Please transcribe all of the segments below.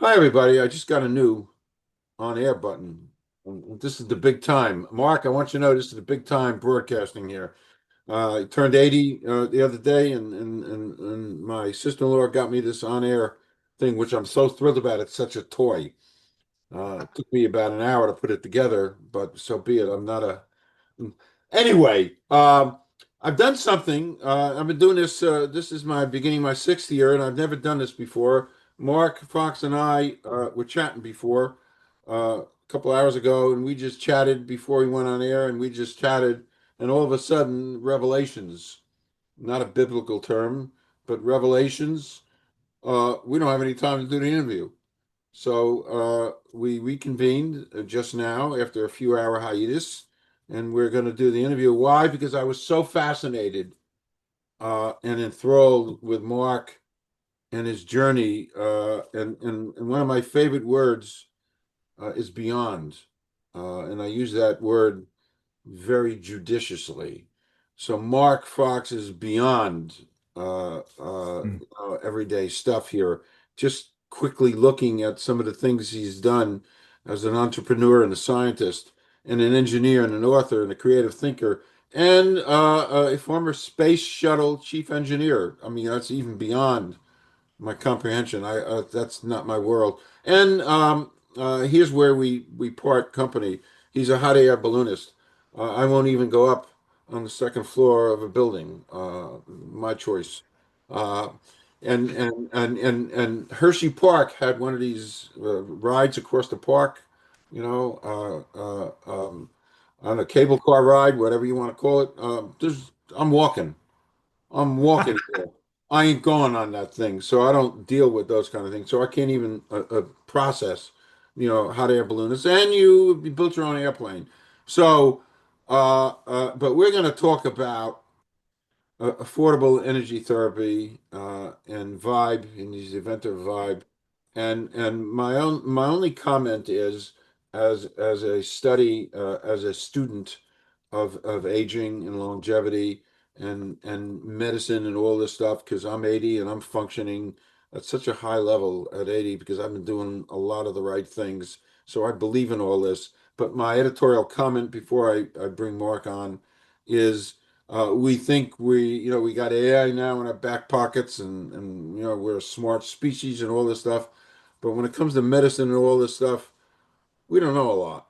Hi, everybody. I just got a new on-air button. This is the big time. Mark, I want you to know this is the big time broadcasting here. I turned 80 the other day, and my sister-in-law got me this on-air thing, which I'm so thrilled about. It's such a toy. It took me about an hour to put it together, but so be it. I'm not a Anyway, I've done something. I've been doing this. This is my beginning my sixth year, and I've never done this before. Mark Fox and I were chatting before a couple hours ago, and we just chatted before we went on air, and we just chatted, and all of a sudden, revelations, not a biblical term, but revelations. We don't have any time to do the interview. So we reconvened just now after a few hour hiatus, and we're going to do the interview. Why? Because I was so fascinated and enthralled with Mark and his journey. And one of my favorite words is beyond. And I use that word very judiciously. So Mark Fox is beyond Mm. everyday stuff here. Just quickly looking at some of the things he's done as an entrepreneur and a scientist and an engineer and an author and a creative thinker and a former Space Shuttle Chief Engineer. I mean, that's even beyond my comprehension. I That's not my world. And here's where we part company. He's a hot air balloonist. I won't even go up on the second floor of a building. My choice. Uh, and Hershey Park had one of these rides across the park. You know, on a cable car ride, whatever you want to call it. I'm walking. I'm walking here. I ain't going on that thing, so I don't deal with those kind of things. So I can't even process, hot air balloons. And you built your own airplane. So, but we're going to talk about affordable energy therapy and vibe in the Inventor of VIBE. And my only comment is, as a study as a student of aging and longevity and medicine and all this stuff, because I'm 80 and I'm functioning at such a high level at 80 because I've been doing a lot of the right things. So I believe in all this. But my editorial comment before I bring Mark on is we think we got AI now in our back pockets, and we're a smart species and all this stuff. But when it comes to medicine and all this stuff, we don't know a lot.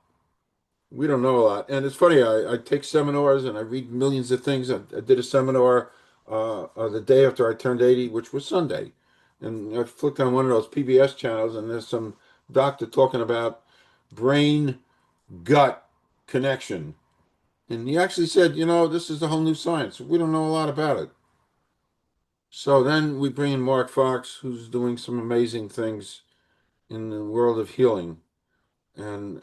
We don't know a lot. And it's funny, I take seminars and I read millions of things. I did a seminar the day after I turned 80, which was Sunday. And I flicked on one of those PBS channels, and there's some doctor talking about brain gut connection. And he actually said, this is a whole new science. We don't know a lot about it. So then we bring in Mark Fox, who's doing some amazing things in the world of healing. And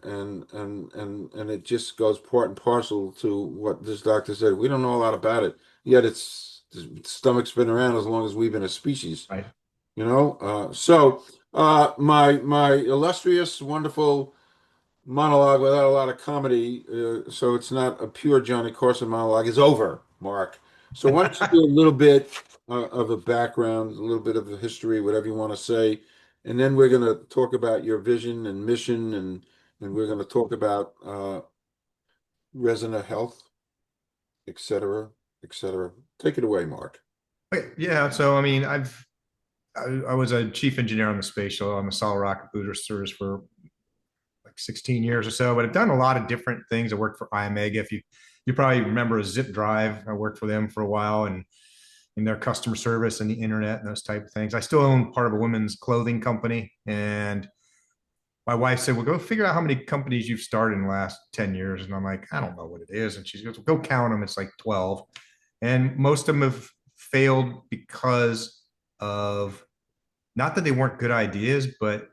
it just goes part and parcel to what this doctor said. We don't know a lot about it, yet the stomach's been around as long as we've been a species, Right. my illustrious, wonderful monologue without a lot of comedy, so it's not a pure Johnny Carson monologue, is over, Mark. So why don't you do a little bit of a background, a little bit of a history, whatever you want to say, and then we're going to talk about your vision and mission, and we're going to talk about resident health, et cetera, et cetera. Take it away, Mark. Okay, yeah. So, I mean, I was a chief engineer on the space shuttle on the solid rocket booster service for like 16 years or so, but I've done a lot of different things. I worked for iOmega. If you probably remember a Zip Drive, I worked for them for a while and in their customer service and the internet and those type of things. I still own part of a women's clothing company. And my wife said, well, go figure out how many companies you've started in the last 10 years. And I'm like, I don't know what it is. And she goes, well, go count them. It's like 12. And most of them have failed because of not that they weren't good ideas, but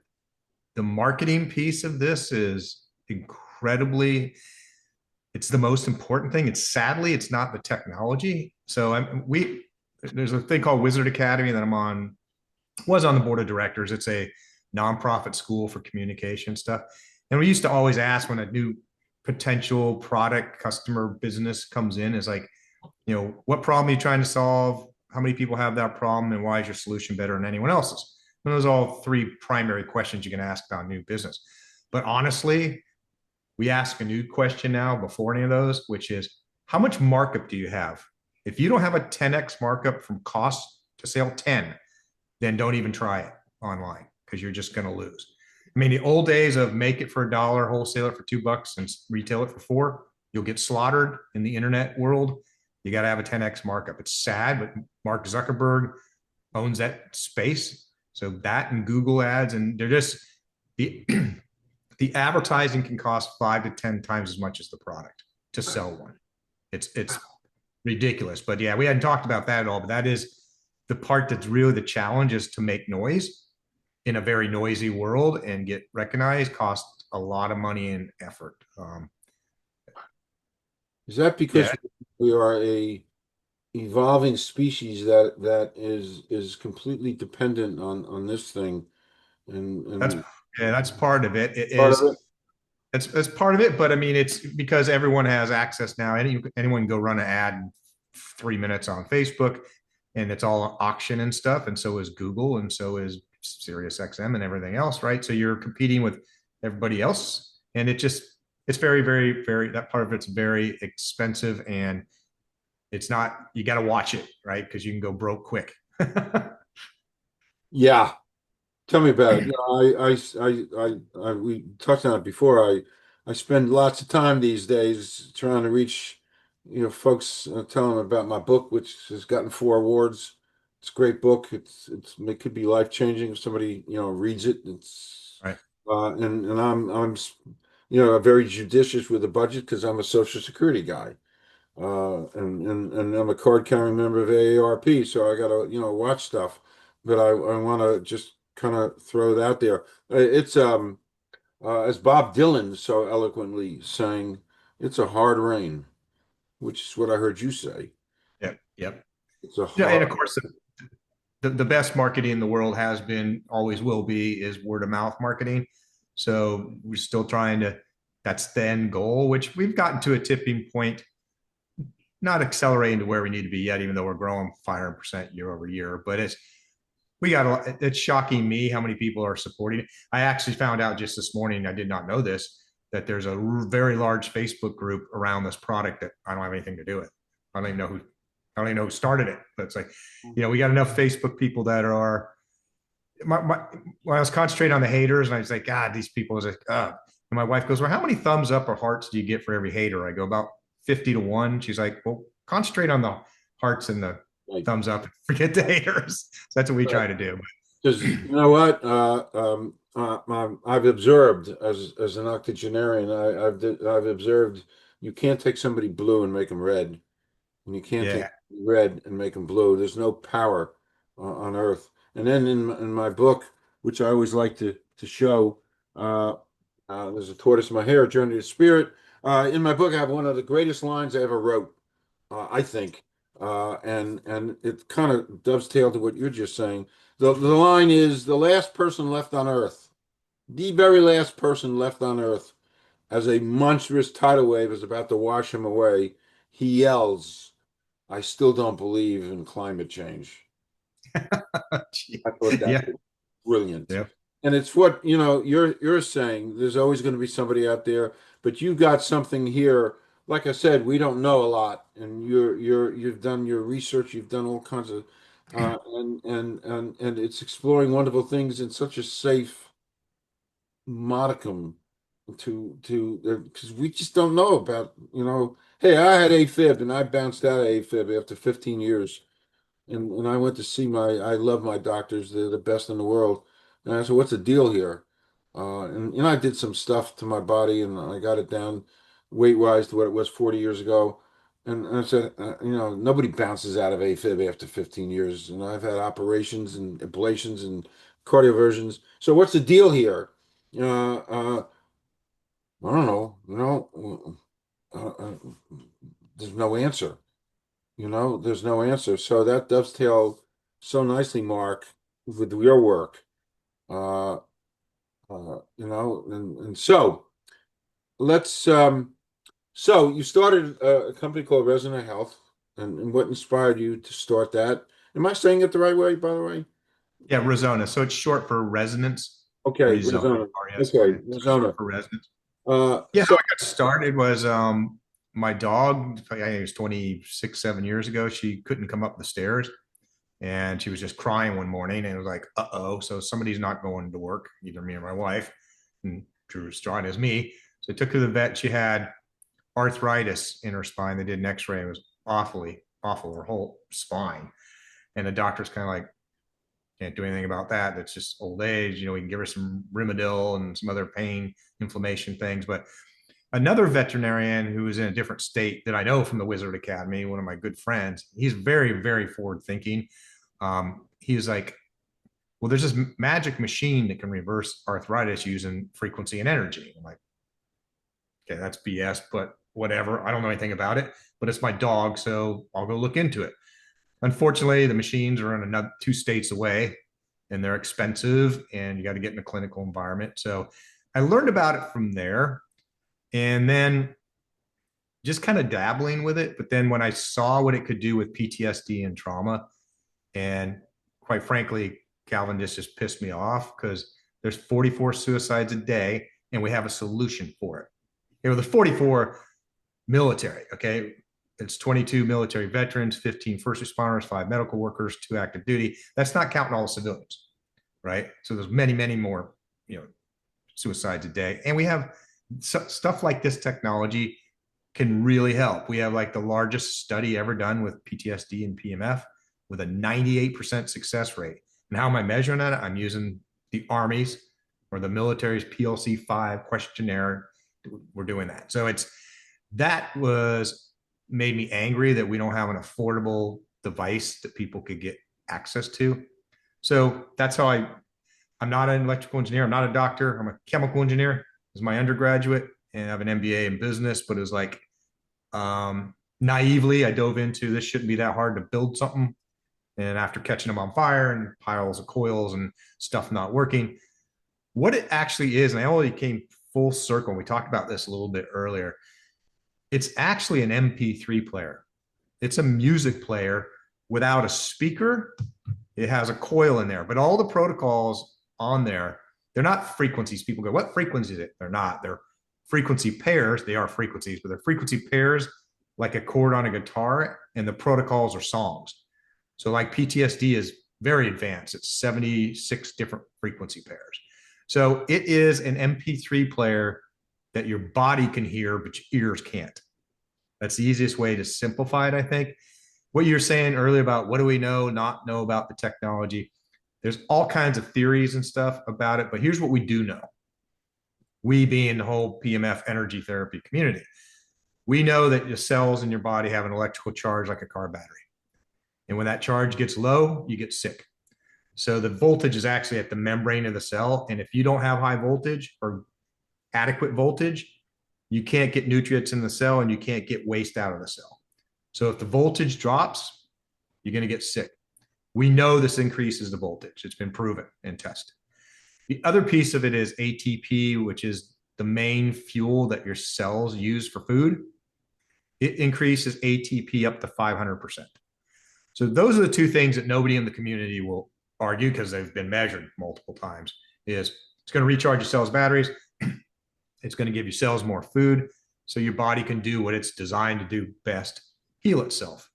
the marketing piece of this is incredibly, it's the most important thing. It's not the technology. So there's a thing called Wizard Academy that was on the board of directors. It's a nonprofit school for communication stuff. And we used to always ask when a new potential product customer business comes in is like, what problem are you trying to solve? How many people have that problem and why is your solution better than anyone else's? And those are all three primary questions you can ask about new business. But honestly, we ask a new question now before any of those, which is how much markup do you have? If you don't have a 10x markup from cost to sale 10, then don't even try it online because you're just going to lose. I mean, the old days of make it for $1, wholesale it for $2 and retail it for 4, you'll get slaughtered in the internet world. You got to have a 10x markup. It's sad, but Mark Zuckerberg owns that space. So that and Google ads, and they're just the the advertising can cost 5 to 10 times as much as the product to sell one. It's ridiculous. But yeah, we hadn't talked about that at all. But that is the part that's really the challenge, is to make noise in a very noisy world and get recognized. Costs a lot of money and effort. Is that because Yeah, we are a evolving species that is completely dependent on this thing that's and yeah, that's part of it. It part of is it? That's part of it, but I mean, it's because everyone has access now. Anyone can go run an ad in 3 minutes on Facebook, and it's all auction and stuff. And so is Google, and so is SiriusXM and everything else, right? So you're competing with everybody else, and it's very, very, very, that part of it's very expensive, and it's not. You got to watch it, right? Because you can go broke quick. Yeah. Tell me about it. You know, we touched on it before. I spend lots of time these days trying to reach, folks, tell them about my book, which has gotten 4 awards. It's a great book. It could be life changing if somebody, reads it. Right. And very judicious with the budget because I'm a Social Security guy. And I'm a card carrying member of AARP, so I gotta, watch stuff. But I want to just kind of throw it out there. It's as Bob Dylan so eloquently saying, "It's a hard rain," which is what I heard you say. Yep. Yep. It's a Yeah, and hard. of course, the best marketing in the world has been, always will be, is word of mouth marketing. So we're still trying to, that's the end goal, which we've gotten to a tipping point, not accelerating to where we need to be yet, even though we're growing 500% year over year. But it's shocking me how many people are supporting it. I actually found out just this morning, I did not know this, that there's a very large Facebook group around this product that I don't have anything to do with. I don't even know who I don't even know who started it, but it's like, we got enough Facebook people that are when I was concentrating on the haters, and I was like, God, these people. I was like, and my wife goes, well, how many thumbs up or hearts do you get for every hater? I go, about 50 to 1. She's like, well, concentrate on the hearts and the Like, thumbs up and forget the haters. So that's what we try to do. because you know what, I've observed as an octogenarian, I've observed you can't take somebody blue and make them red. And you can't take Yeah. red and make them blue. There's no power on Earth. And then in my book, which I always like to show, uh, there's a tortoise in my hair, Journey to the Spirit. In my book, I have one of the greatest lines I ever wrote, I think, and it kind of dovetailed to what you're just saying. The line is the last person left on Earth, the very last person left on Earth, as a monstrous tidal wave is about to wash him away. He yells, I still don't believe in climate change. I thought that Yeah. was brilliant. Yep. And it's what, you're saying. There's always going to be somebody out there, but you've got something here. Like I said, we don't know a lot, and you've done your research, you've done all kinds of and it's exploring wonderful things in such a safe modicum to because we just don't know about, hey, I had AFib and I bounced out of AFib after 15 years. And I went to see I love my doctors. They're the best in the world. And I said, what's the deal here? And I did some stuff to my body and I got it down weight wise to what it was 40 years ago. And I said, nobody bounces out of AFib after 15 years. And I've had operations and ablations and cardioversions. So what's the deal here? I don't know. There's no answer. There's no answer. So that dovetail so nicely, Mark, with your work. Uh, and so let's. So you started a company called Resonant Health, and what inspired you to start that? Am I saying it the right way, by the way? Yeah, Resona. So it's short for resonance. Okay, Resona, Arizona. R-E-S-O-N-A. Okay, So it's short Arizona. for resonance. Yeah, how So I got started was my dog, I think it was 26, 7 years ago. She couldn't come up the stairs and she was just crying one morning and it was like, uh-oh, so somebody's not going to work, either me or my wife. And Drew was strong as me. So I took her to the vet. She had arthritis in her spine. They did an x-ray. It was awfully awful, her whole spine. And the doctor's kind of like, can't do anything about that. That's just old age. We can give her some Rimadyl and some other pain inflammation things. But another veterinarian who is in a different state that I know from the Wizard Academy, one of my good friends, he's very, very forward thinking. He's like, well, there's this magic machine that can reverse arthritis using frequency and energy. I'm like, okay, that's BS, but whatever. I don't know anything about it, but it's my dog, so I'll go look into it. Unfortunately, the machines are in another 2 states away and they're expensive and you got to get in a clinical environment. So I learned about it from there and then just kind of dabbling with it. But then when I saw what it could do with PTSD and trauma, and quite frankly, Calvin, just pissed me off because there's 44 suicides a day and we have a solution for it. There's 44 military, okay? It's 22 military veterans, 15 first responders, 5 medical workers, 2 active duty. That's not counting all the civilians, right? So there's many, many more, suicides a day. And we have stuff like this technology can really help. We have like the largest study ever done with PTSD and PEMF with a 98% success rate. And how am I measuring that? I'm using the Army's or the military's PLC-5 questionnaire. We're doing that. So that was made me angry that we don't have an affordable device that people could get access to. So that's how I'm not an electrical engineer. I'm not a doctor. I'm a chemical engineer. As my undergraduate, and I have an MBA in business. But it was like naively, I dove into this. Shouldn't be that hard to build something. And after catching them on fire and piles of coils and stuff not working, what it actually is, and I already came full circle. We talked about this a little bit earlier. It's actually an MP3 player. It's a music player without a speaker. It has a coil in there, but all the protocols on there, they're not frequencies. People go, what frequency is it? They're not. They're frequency pairs. They are frequencies, but they're frequency pairs like a chord on a guitar, and the protocols are songs. So like PTSD is very advanced. It's 76 different frequency pairs. So it is an MP3 player that your body can hear, but your ears can't. That's the easiest way to simplify it, I think. What you're saying earlier about what do we not know about the technology, there's all kinds of theories and stuff about it, but here's what we do know. We being the whole PEMF energy therapy community, we know that the cells in your body have an electrical charge like a car battery. And when that charge gets low, you get sick. So the voltage is actually at the membrane of the cell. And if you don't have high voltage or adequate voltage, you can't get nutrients in the cell and you can't get waste out of the cell. So if the voltage drops, you're going to get sick. We know this increases the voltage. It's been proven and tested. The other piece of it is ATP, which is the main fuel that your cells use for food. It increases ATP up to 500%. So those are the 2 things that nobody in the community will argue because they've been measured multiple times. Is it's going to recharge your cells' batteries. It's going to give your cells more food so your body can do what it's designed to do best, heal itself.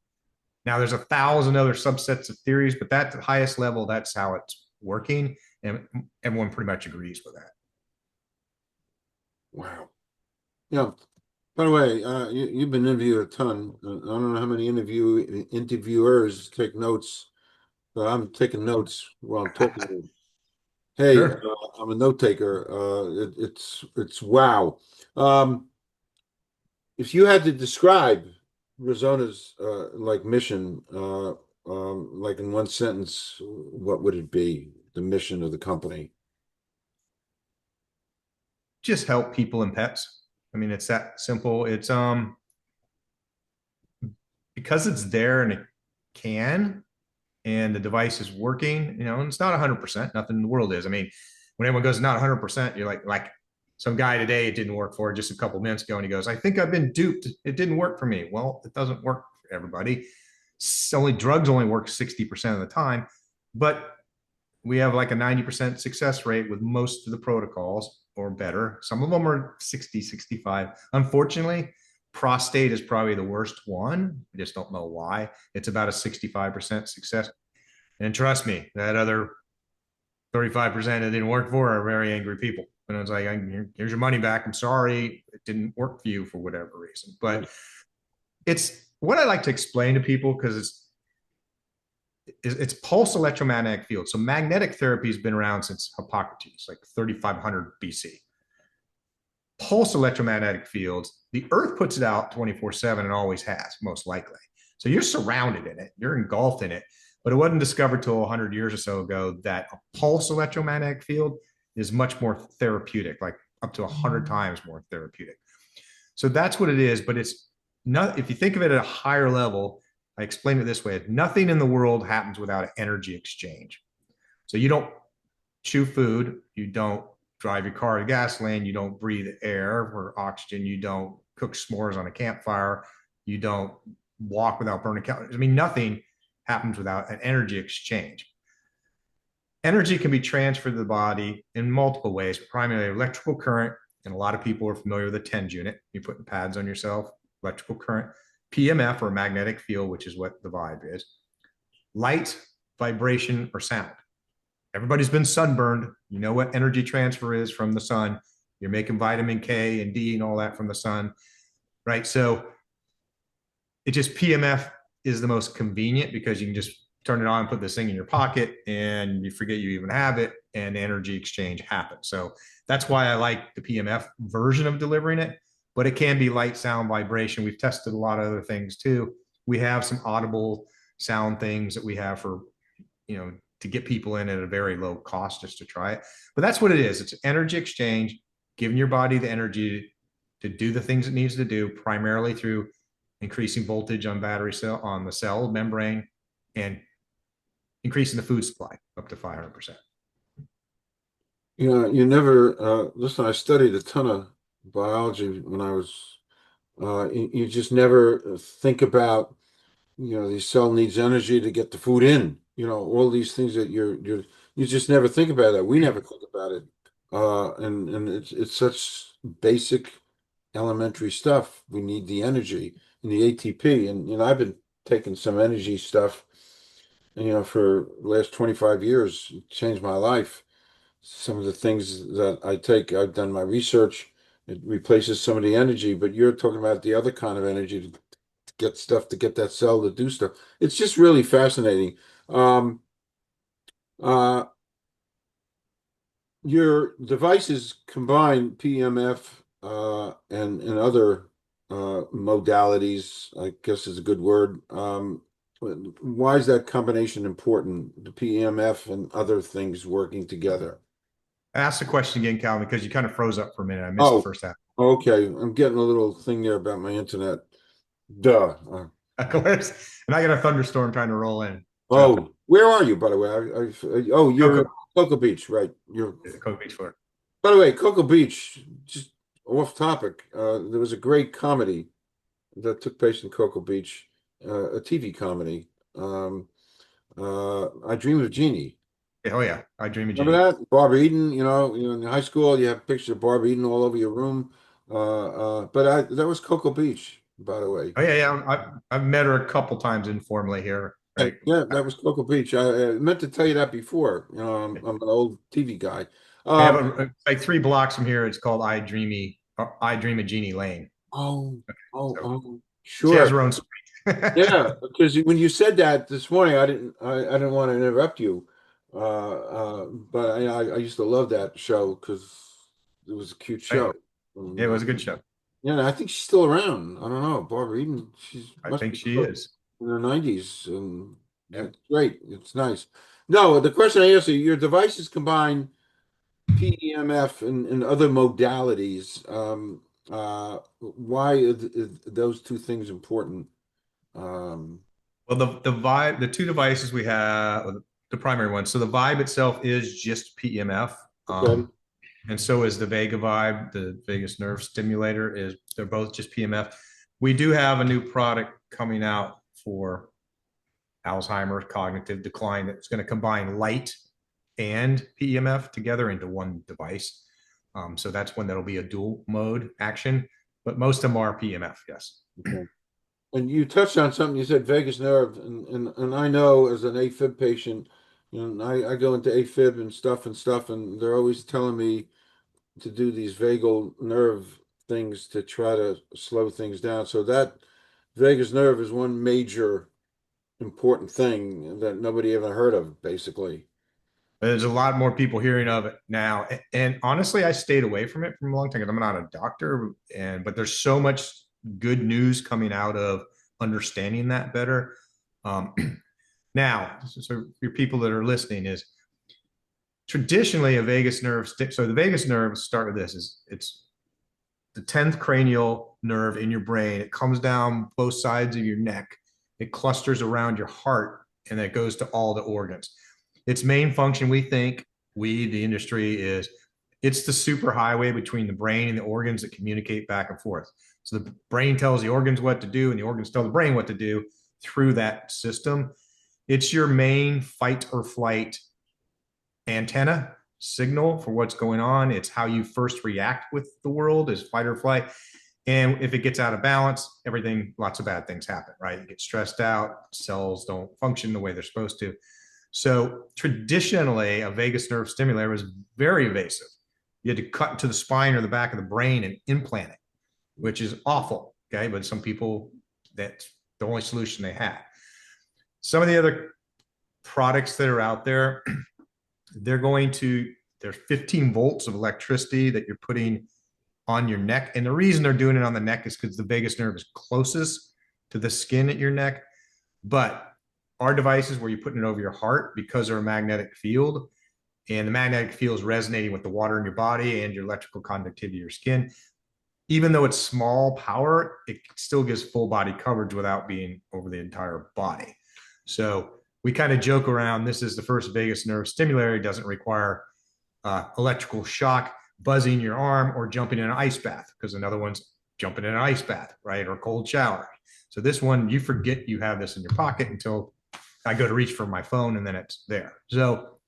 Now, there's 1,000 other subsets of theories, but at the highest level, that's how it's working. And everyone pretty much agrees with that. wow. Yeah. By the way, you've been interviewed a ton. I don't know how many interviewers take notes, but I'm taking notes while I'm talking to you. Hey, Sure. I'm a note taker. It's wow. Um, if you had to describe Rizona's like mission, like in one sentence, what would it be? The mission of the company? Just help people and pets. I mean, it's that simple. It's because it's there and it can, and the device is working, and it's not 100%. Nothing in the world is. I mean, when everyone goes not 100%, you're like some guy today, it didn't work for just a couple minutes ago, and he goes, I think I've been duped. It didn't work for me. Well, it doesn't work for everybody. Drugs only work 60% of the time, but we have like a 90% success rate with most of the protocols or better. Some of them are 60, 65. Unfortunately, prostate is probably the worst one. I just don't know why. It's about a 65% success. And trust me, that other 35% it didn't work for are very angry people. And it's like, here's your money back. I'm sorry. It didn't work for you for whatever reason. But it's what I like to explain to people because it's pulse electromagnetic field. So magnetic therapy has been around since Hippocrates, like 3500 BC. Pulse electromagnetic fields, the Earth puts it out 24/7 and always has, most likely. So you're surrounded in it, you're engulfed in it. But it wasn't discovered till 100 years or so ago that a pulse electromagnetic field is much more therapeutic, like up to 100 times more therapeutic. So that's what it is. But it's not, if you think of it at a higher level, I explain it this way: nothing in the world happens without an energy exchange. So you don't chew food, you don't drive your car to gasoline, you don't breathe air or oxygen, you don't cook s'mores on a campfire, you don't walk without burning calories. I mean, nothing happens without an energy exchange. Energy can be transferred to the body in multiple ways, primarily electrical current, and a lot of people are familiar with the TENS unit. You put the pads on yourself, electrical current, PEMF or magnetic field, which is what the vibe is, light, vibration, or sound. Everybody's been sunburned. You know what energy transfer is from the sun. You're making vitamin K and D and all that from the sun, right? So it just PMF is the most convenient because you can just turn it on, put this thing in your pocket, and you forget you even have it, and energy exchange happens. So that's why I like the PMF version of delivering it, but it can be light, sound, vibration. We've tested a lot of other things too. We have some audible sound things that we have for, to get people in at a very low cost just to try it. But that's what it is. It's energy exchange, giving your body the energy to do the things it needs to do, primarily through increasing voltage on battery cell, on the cell membrane, and increasing the food supply up to 500%. You never, listen, I studied a ton of biology when I was, you just never think about, the cell needs energy to get the food in, all these things that you just never think about that. We never think about it. And it's such basic elementary stuff. We need the energy and the ATP. And, I've been taking some energy stuff, for the last 25 years. It changed my life. Some of the things that I take, I've done my research. It replaces some of the energy, but you're talking about the other kind of energy to get stuff, to get that cell to do stuff. It's just really fascinating. Um, uh, your devices combine PMF and other modalities, I guess is a good word. Why is that combination important? The PMF and other things working together. Ask the question again, Calvin, because you kind of froze up for a minute. I missed the Oh, first half. okay. I'm getting a little thing there about my internet. Duh. Of course. And I got a thunderstorm trying to roll in. So, Oh, where are you, by the way? Oh, you're Cocoa, Cocoa Beach, right? You're. Cocoa Beach, Florida. By the way, Cocoa Beach. Just off topic. There was a great comedy that took place in Cocoa Beach, a TV comedy. I Dream of Jeannie. Oh, yeah. I Dream of Remember Genie. that? Barbara Eden. In high school, you have pictures of Barbara Eden all over your room. But that was Cocoa Beach, by the way. Oh, yeah. Yeah. I've met her a couple times informally here. Right. Right. Yeah, that was Cocoa Beach. I meant to tell you that before. I'm an old TV guy. We have Um, like 3 blocks from here. It's called I Dream of Genie Lane. oh, oh, So oh, she has sure. her own street. Yeah, because when you said that this morning, I didn't want to interrupt you. But I used to love that show because it was a cute Right. show. And, It was a good show. yeah, I think she's still around. I don't know. Barbara Eden, she's I must think be she is. in her 90s, and Yeah. it's great. It's nice. No, the question I asked you, your devices combine PEMF and other modalities. Why are those two things important? Um, Well, the Vibe, the 2 devices we have, the primary ones. So the Vibe itself is just PEMF, okay. and so is the Vega Vibe, the vagus nerve stimulator. They're both just PEMF. We do have a new product coming out for Alzheimer's, cognitive decline that's going to combine light and PEMF together into one device. So that's when that'll be a dual mode action, but most of them are PEMF, yes. Okay. And you touched on something. You said vagus nerve, and I know as an AFib patient, I go into AFib and stuff, and they're always telling me to do these vagal nerve things to try to slow things down. So that vagus nerve is one major important thing that nobody ever heard of, basically. There's a lot more people hearing of it now. And honestly, I stayed away from it for a long time because I'm not a doctor, but there's so much good news coming out of understanding that better. Um, now, so for people that are listening, is traditionally a vagus nerve so the vagus nerve, start with this, is it's the 10th cranial nerve in your brain. It comes down both sides of your neck. It clusters around your heart, and it goes to all the organs. Its main function, we think, the industry, is it's the superhighway between the brain and the organs that communicate back and forth. So the brain tells the organs what to do, and the organs tell the brain what to do through that system. It's your main fight or flight antenna signal for what's going on. It's how you first react with the world, is fight or flight. And if it gets out of balance, lots of bad things happen, right? You get stressed out, cells don't function the way they're supposed to. So traditionally, a vagus nerve stimulator was very invasive. You had to cut into the spine or the back of the brain and implant it, which is awful, okay? But some people, that's the only solution they had. Some of the other products that are out there, there's 15 volts of electricity that you're putting on your neck. And the reason they're doing it on the neck is because the vagus nerve is closest to the skin at your neck. But our devices where you're putting it over your heart, because they're a magnetic field, and the magnetic field is resonating with the water in your body and your electrical conductivity of your skin. Even though it's small power, it still gives full body coverage without being over the entire body. So we kind of joke around, this is the first vagus nerve stimulator. It doesn't require electrical shock, buzzing your arm, or jumping in an ice bath, because another one's jumping in an ice bath, right? Or cold shower. So this one, you forget you have this in your pocket until I go to reach for my phone, and then it's there. So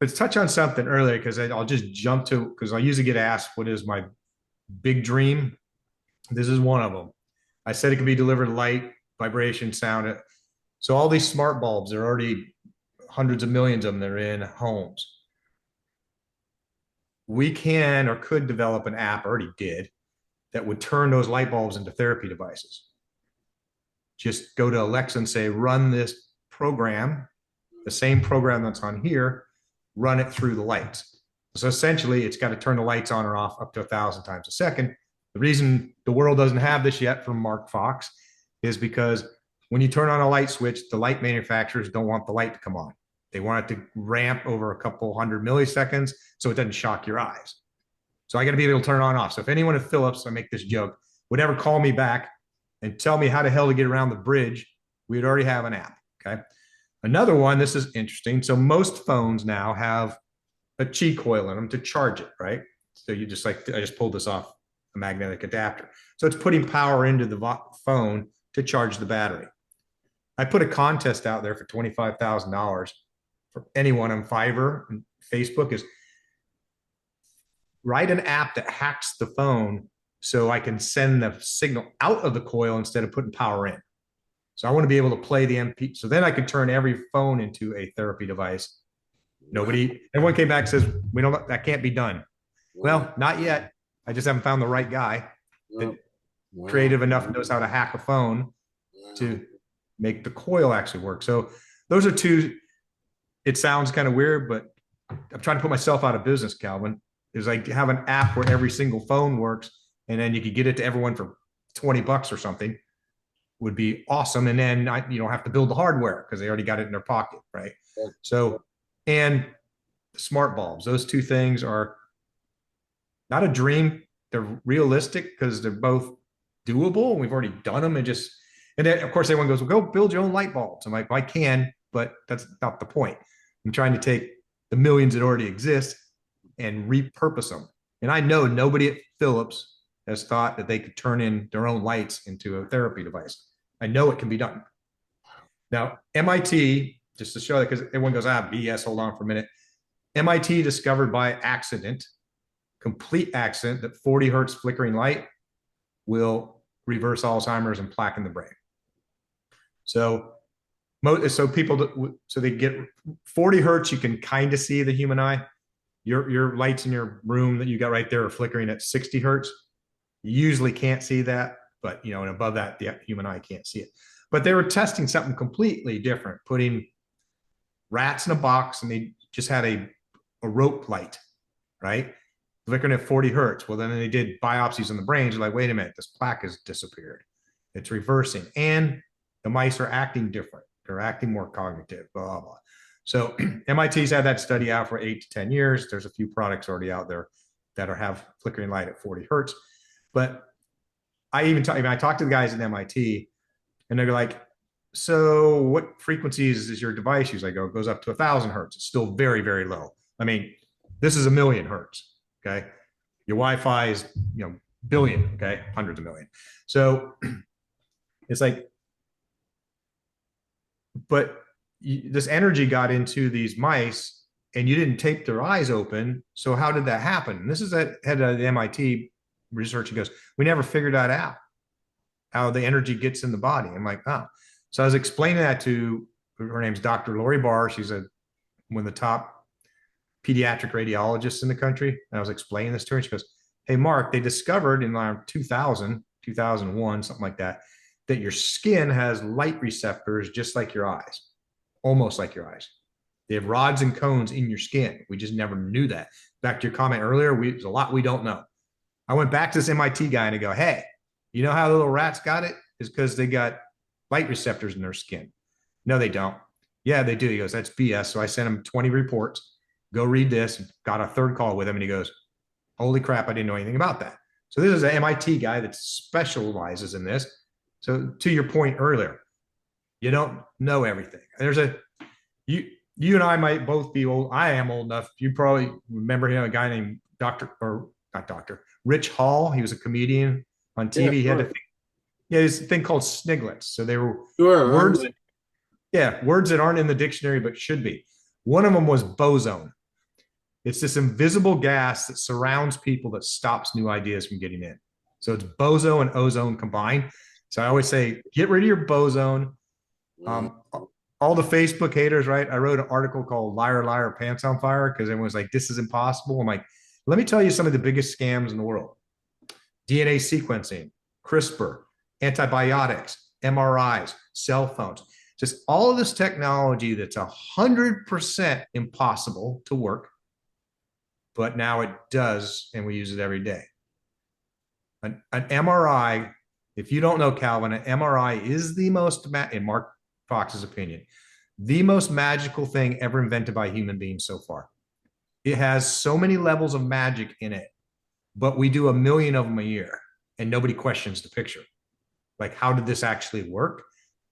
let's touch on something earlier, because I'll just jump to, because I usually get asked, what is my big dream? This is one of them. I said it can be delivered light, vibration, sound. So all these smart bulbs, there are already hundreds of millions of them that are in homes. We can or could develop an app, already did, that would turn those light bulbs into therapy devices. Just go to Alexa and say, run this program, the same program that's on here, run it through the lights. So essentially, it's got to turn the lights on or off up to 1,000 times a second. The reason the world doesn't have this yet from Mark Fox is because when you turn on a light switch, the light manufacturers don't want the light to come on. They want it to ramp over a couple hundred milliseconds so it doesn't shock your eyes. So I got to be able to turn it on and off. So if anyone at Philips, I make this joke, would ever call me back and tell me how the hell to get around the bridge, we'd already have an app, okay? Another one, this is interesting. So most phones now have a Qi coil in them to charge it, right? So you just I just pulled this off a magnetic adapter. So it's putting power into the phone to charge the battery. I put a contest out there for $25,000 for anyone on Fiverr and Facebook, is write an app that hacks the phone so I can send the signal out of the coil instead of putting power in. So I want to be able to play the MP. So then I could turn every phone into a therapy device. Everyone came back and says, that can't be done. Well, not yet. I just haven't found the right guy that creative enough knows how to hack a phone to make the coil actually work. So those are two. It sounds kind of weird, but I'm trying to put myself out of business, Calvin. Is like have an app where every single phone works, and then you could get it to everyone for $20 or something. Would be awesome. And then you don't have to build the hardware because they already got it in their pocket, right? Yeah. So, and the smart bulbs, those two things are not a dream. They're realistic because they're both doable. We've already done them, and then of course everyone goes, well, go build your own light bulbs. I'm like, I can, but that's not the point. I'm trying to take the millions that already exist and repurpose them. And I know nobody at Philips has thought that they could turn in their own lights into a therapy device. I know it can be done. Now, MIT just to show that, because everyone goes, BS, hold on for a minute. MIT discovered by accident, complete accident, that 40 hertz flickering light will reverse Alzheimer's and plaque in the brain. So people, so they get 40 hertz, you can kind of see the human eye. Your lights in your room that you got right there are flickering at 60 hertz. You usually can't see that, but and above that, the human eye can't see it. But they were testing something completely different, putting rats in a box, and they just had a rope light, right? Flickering at 40 hertz. Well, then they did biopsies in the brains. They're like, wait a minute, this plaque has disappeared. It's reversing. And the mice are acting different. They're acting more cognitive, blah, blah, blah. So MIT's had that study out for 8 to 10 years. There's a few products already out there that have flickering light at 40 hertz. But I talked to the guys at MIT, and they're like, so what frequencies is your device use? I go, it goes up to 1,000 hertz. It's still very, very low. I mean, this is 1,000,000 hertz. Okay. Your Wi-Fi is, billion. Okay. Hundreds of million. So it's like, but this energy got into these mice, and you didn't tape their eyes open. So how did that happen? And this is at head of the MIT research. He goes, we never figured that out, how the energy gets in the body. I'm like, oh. So I was explaining that to, her name's Dr. Lori Barr. She's one of the top pediatric radiologists in the country. And I was explaining this to her, and she goes, hey, Mark, they discovered in around 2000, 2001, something like that your skin has light receptors just like your eyes, almost like your eyes. They have rods and cones in your skin. We just never knew that. Back to your comment earlier, there's a lot we don't know. I went back to this MIT guy and I go, hey, you know how the little rats got it? It's because they got light receptors in their skin. No, they don't. Yeah, they do. He goes, that's BS. So I sent him 20 reports. Go read this. Got a third call with him, and he goes, holy crap, I didn't know anything about that. So this is an MIT guy that specializes in this. So to your point earlier, you don't know everything. You and I might both be old. I am old enough. You probably remember him, a guy named Rich Hall. He was a comedian on TV. He had this thing called sniglets. So they were words that aren't in the dictionary but should be. One of them was boson. It's this invisible gas that surrounds people that stops new ideas from getting in. So it's boson and ozone combined. So I always say, get rid of your boson. All the Facebook haters, right? I wrote an article called Liar, Liar, Pants on Fire, because everyone's like, this is impossible. I'm like, let me tell you some of the biggest scams in the world. DNA sequencing, CRISPR, antibiotics, MRIs, cell phones, just all of this technology that's 100% impossible to work, but now it does, and we use it every day. An MRI, if you don't know, Calvin, an MRI is the most, in Mark Fox's opinion, the most magical thing ever invented by human beings so far. It has so many levels of magic in it, but we do 1 million of them a year, and nobody questions the picture. Like, how did this actually work?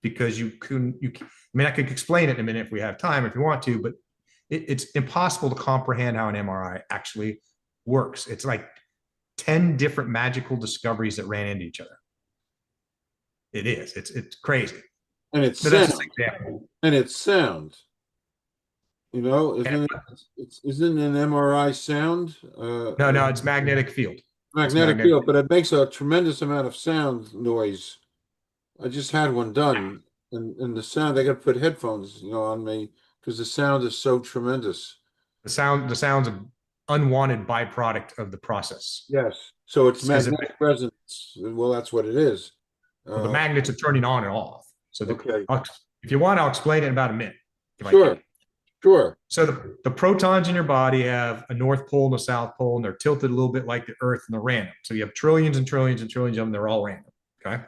Because I could explain it in a minute if we have time, if you want to, but it's impossible to comprehend how an MRI actually works. It's like 10 different magical discoveries that ran into each other. It is. It's crazy. And it's sound. Isn't an MRI sound? No, it's magnetic field. Magnetic field, but it makes a tremendous amount of sound noise. I just had one done, and the sound, they got to put headphones, on me, because the sound is so tremendous. The sound's an unwanted byproduct of the process. Yes. So it's magnetic resonance. Well, that's what it is. Well, the magnets are turning on and off. So okay. If you want, I'll explain it in about a minute. Sure. So the protons in your body have a north pole and a south pole, and they're tilted a little bit like the Earth, and they're random. So you have trillions and trillions and trillions of them. They're all random. Okay.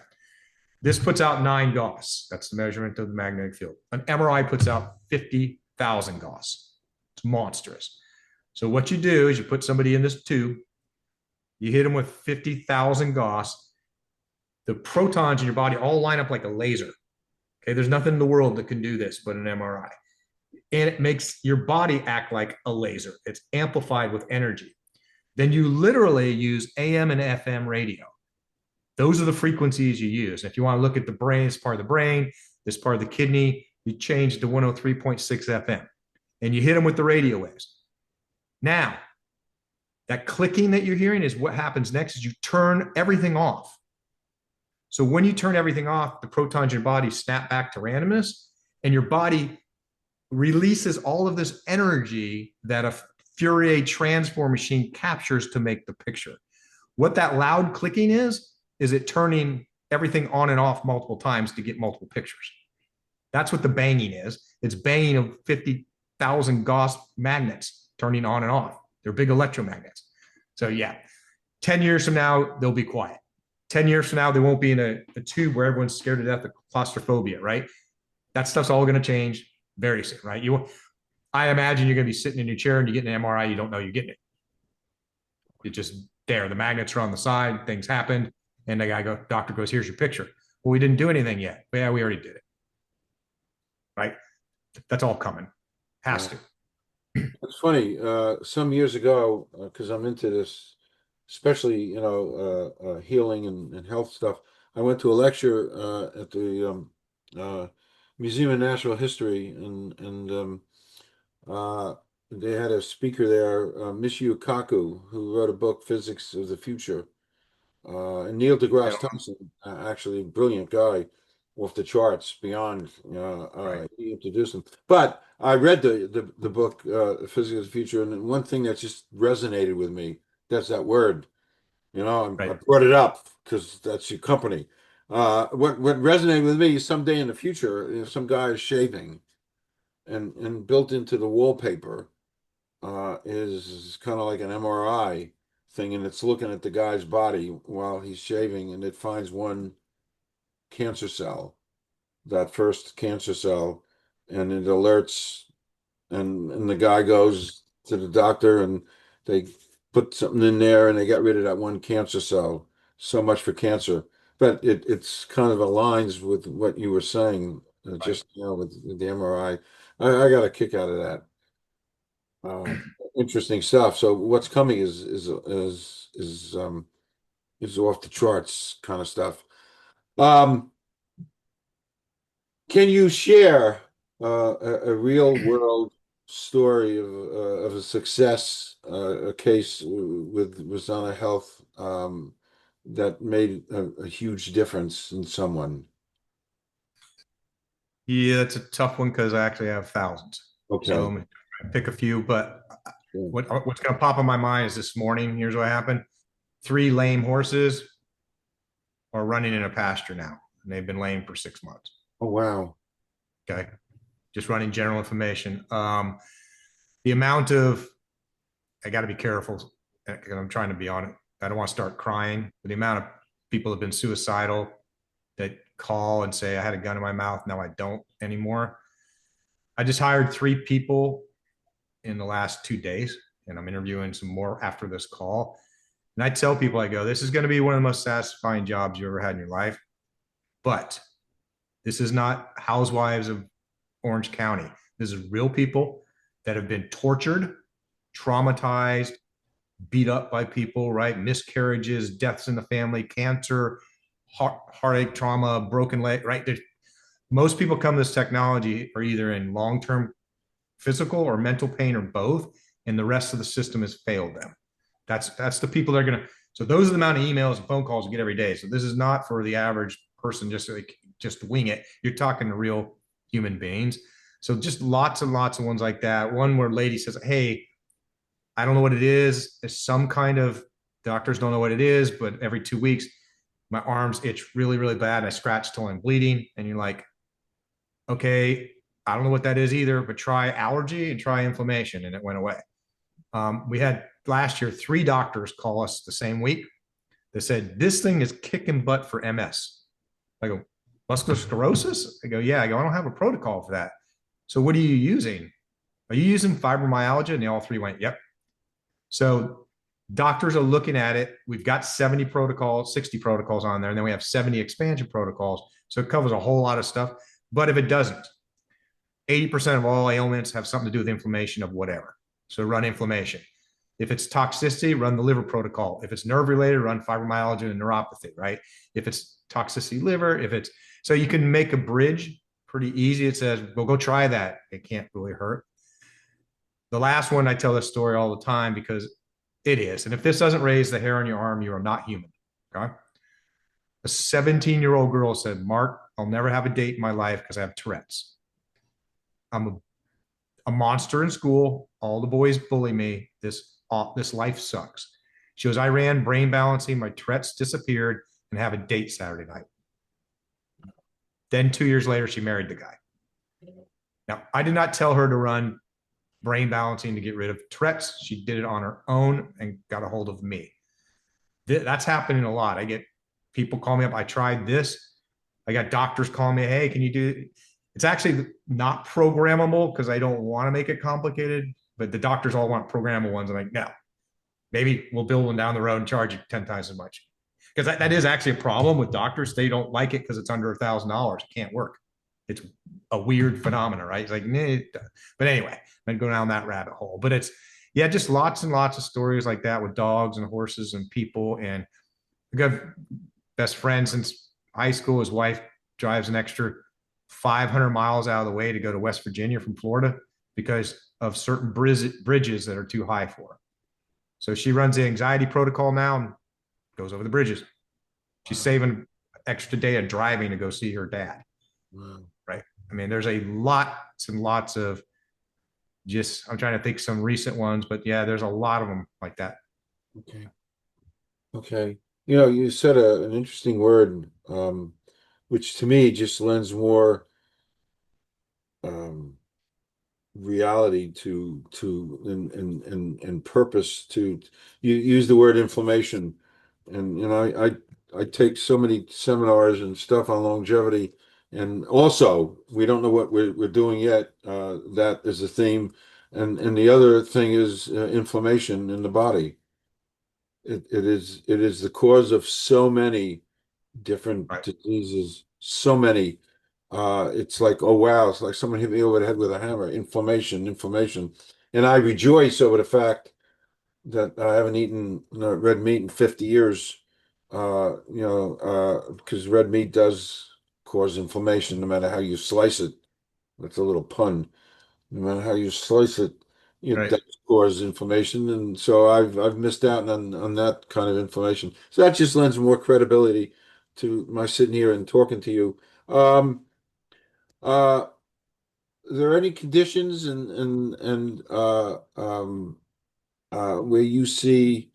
This puts out 9 Gauss. That's the measurement of the magnetic field. An MRI puts out 50,000 Gauss. It's monstrous. So what you do is you put somebody in this tube, you hit them with 50,000 Gauss. The protons in your body all line up like a laser. Okay, there's nothing in the world that can do this but an MRI. And it makes your body act like a laser. It's amplified with energy. Then you literally use AM and FM radio. Those are the frequencies you use. If you want to look at the brain, it's part of the brain, this part of the kidney, you change to 103.6 FM, and you hit them with the radio waves. Now, that clicking that you're hearing is what happens next is you turn everything off. So when you turn everything off, the protons in your body snap back to randomness, and your body releases all of this energy that a Fourier transform machine captures to make the picture. What that loud clicking is it turning everything on and off multiple times to get multiple pictures. That's what the banging is. It's banging of 50,000 Gauss magnets turning on and off. They're big electromagnets. So yeah, 10 years from now, they'll be quiet. 10 years from now, they won't be in a tube where everyone's scared to death of claustrophobia, right? That stuff's all going to change very soon, right? I imagine you're going to be sitting in your chair and you get an MRI, you don't know you're getting it. It's just there. The magnets are on the side, things happened, and doctor goes, here's your picture. Well, we didn't do anything yet. Yeah, we already did it. Right? That's all coming. Has to. It's funny. Some years ago, because I'm into this, especially healing and health stuff. I went to a lecture at the Museum of Natural History, and they had a speaker there, Michio Kaku, who wrote a book, Physics of the Future. And Neil deGrasse Tyson, actually a brilliant guy, off the charts beyond. Right. He introduced him. But I read the book, Physics of the Future, and one thing that just resonated with me, that's that word. I brought it up because that's your company. What resonated with me is someday in the future, some guy is shaving, and built into the wallpaper is kind of like an MRI thing, and it's looking at the guy's body while he's shaving, and it finds one cancer cell, that first cancer cell, and it alerts, and the guy goes to the doctor, and they put something in there, and they got rid of that one cancer cell. So much for cancer. But it's kind of aligns with what you were saying, just with the MRI. I got a kick out of that. Interesting stuff. So what's coming is off the charts kind of stuff. Can you share a real world story of a success, a case with Rosanna Health that made a huge difference in someone? Yeah, it's a tough one because I actually have thousands. Okay. So I'm going to pick a few, but what's going to pop in my mind is this morning, here's what happened. 3 lame horses are running in a pasture now, and they've been lame for 6 months. Oh, wow. Okay. Just running general information. The amount of, I got to be careful because I'm trying to be on it. I don't want to start crying, but the amount of people have been suicidal that call and say, I had a gun in my mouth. Now I don't anymore. I just hired 3 people in the last 2 days, and I'm interviewing some more after this call. And I tell people, I go, this is going to be one of the most satisfying jobs you ever had in your life. But this is not housewives of Orange County. This is real people that have been tortured, traumatized, beat up by people, right? Miscarriages, deaths in the family, cancer, heartache, trauma, broken leg, right? Most people come to this technology are either in long-term physical or mental pain or both, and the rest of the system has failed them. That's the people that are going to, so those are the amount of emails and phone calls we get every day. So this is not for the average person just wing it. You're talking to real human beings. So just lots and lots of ones like that. One where a lady says, hey, I don't know what it is. There's some kind of, doctors don't know what it is, but every 2 weeks, my arms itch really, really bad. And I scratch till I'm bleeding. And you're like, okay, I don't know what that is either, but try allergy and try inflammation. And it went away. We had last year 3 doctors call us the same week. They said, this thing is kicking butt for MS. I go, muscular sclerosis? I go, yeah. I go, I don't have a protocol for that. So what are you using? Are you using fibromyalgia? And they all 3 went, yep. So doctors are looking at it. We've got 70 protocols, 60 protocols on there, and then we have 70 expansion protocols. So it covers a whole lot of stuff. But if it doesn't, 80% of all ailments have something to do with inflammation of whatever. So run inflammation. If it's toxicity, run the liver protocol. If it's nerve related, run fibromyalgia and neuropathy, right? If it's toxicity liver, so you can make a bridge pretty easy. It says, well, go try that. It can't really hurt. The last one, I tell this story all the time because it is. And if this doesn't raise the hair on your arm, you are not human. Okay. A 17-year-old girl said, Mark, I'll never have a date in my life because I have Tourette's. I'm a monster in school. All the boys bully me. This life sucks. She goes, I ran brain balancing. My Tourette's disappeared and have a date Saturday night. Then 2 years later, she married the guy. Now, I did not tell her to run brain balancing to get rid of Tourette's. She did it on her own and got a hold of me. That's happening a lot. I get people call me up. I tried this. I got doctors calling me, hey, can you do it? It's actually not programmable because I don't want to make it complicated, but the doctors all want programmable ones. I'm like, no, maybe we'll build one down the road and charge you 10 times as much. Because that is actually a problem with doctors. They don't like it because it's under $1,000. It can't work. It's a weird phenomenon, right? It's like, nah. But anyway, I'd go down that rabbit hole. But it's, yeah, just lots and lots of stories like that with dogs and horses and people. And I got best friend since high school. His wife drives an extra 500 miles out of the way to go to West Virginia from Florida because of certain bridges that are too high for her. So she runs the anxiety protocol now and goes over the bridges. She's saving an extra day of driving to go see her dad. Wow. Right. I mean, there's a lots and lots of just, I'm trying to think some recent ones, but yeah, there's a lot of them like that. Okay. Okay. You know, you said an interesting word, which to me just lends more um, reality and purpose to. You use the word inflammation, and I take so many seminars and stuff on longevity, and also we don't know what we're doing yet. That is a theme, and the other thing is inflammation in the body. It is the cause of so many different Right. diseases, so many. It's like, oh wow, it's like someone hit me over the head with a hammer. Inflammation, inflammation. And I rejoice over the fact that I haven't eaten red meat in 50 years. Because red meat does cause inflammation no matter how you slice it. That's a little pun. No matter how you slice it, it Right. does cause inflammation, and so I've missed out on that kind of inflammation. So that just lends more credibility to my sitting here and talking to you. Um, are there any conditions where you see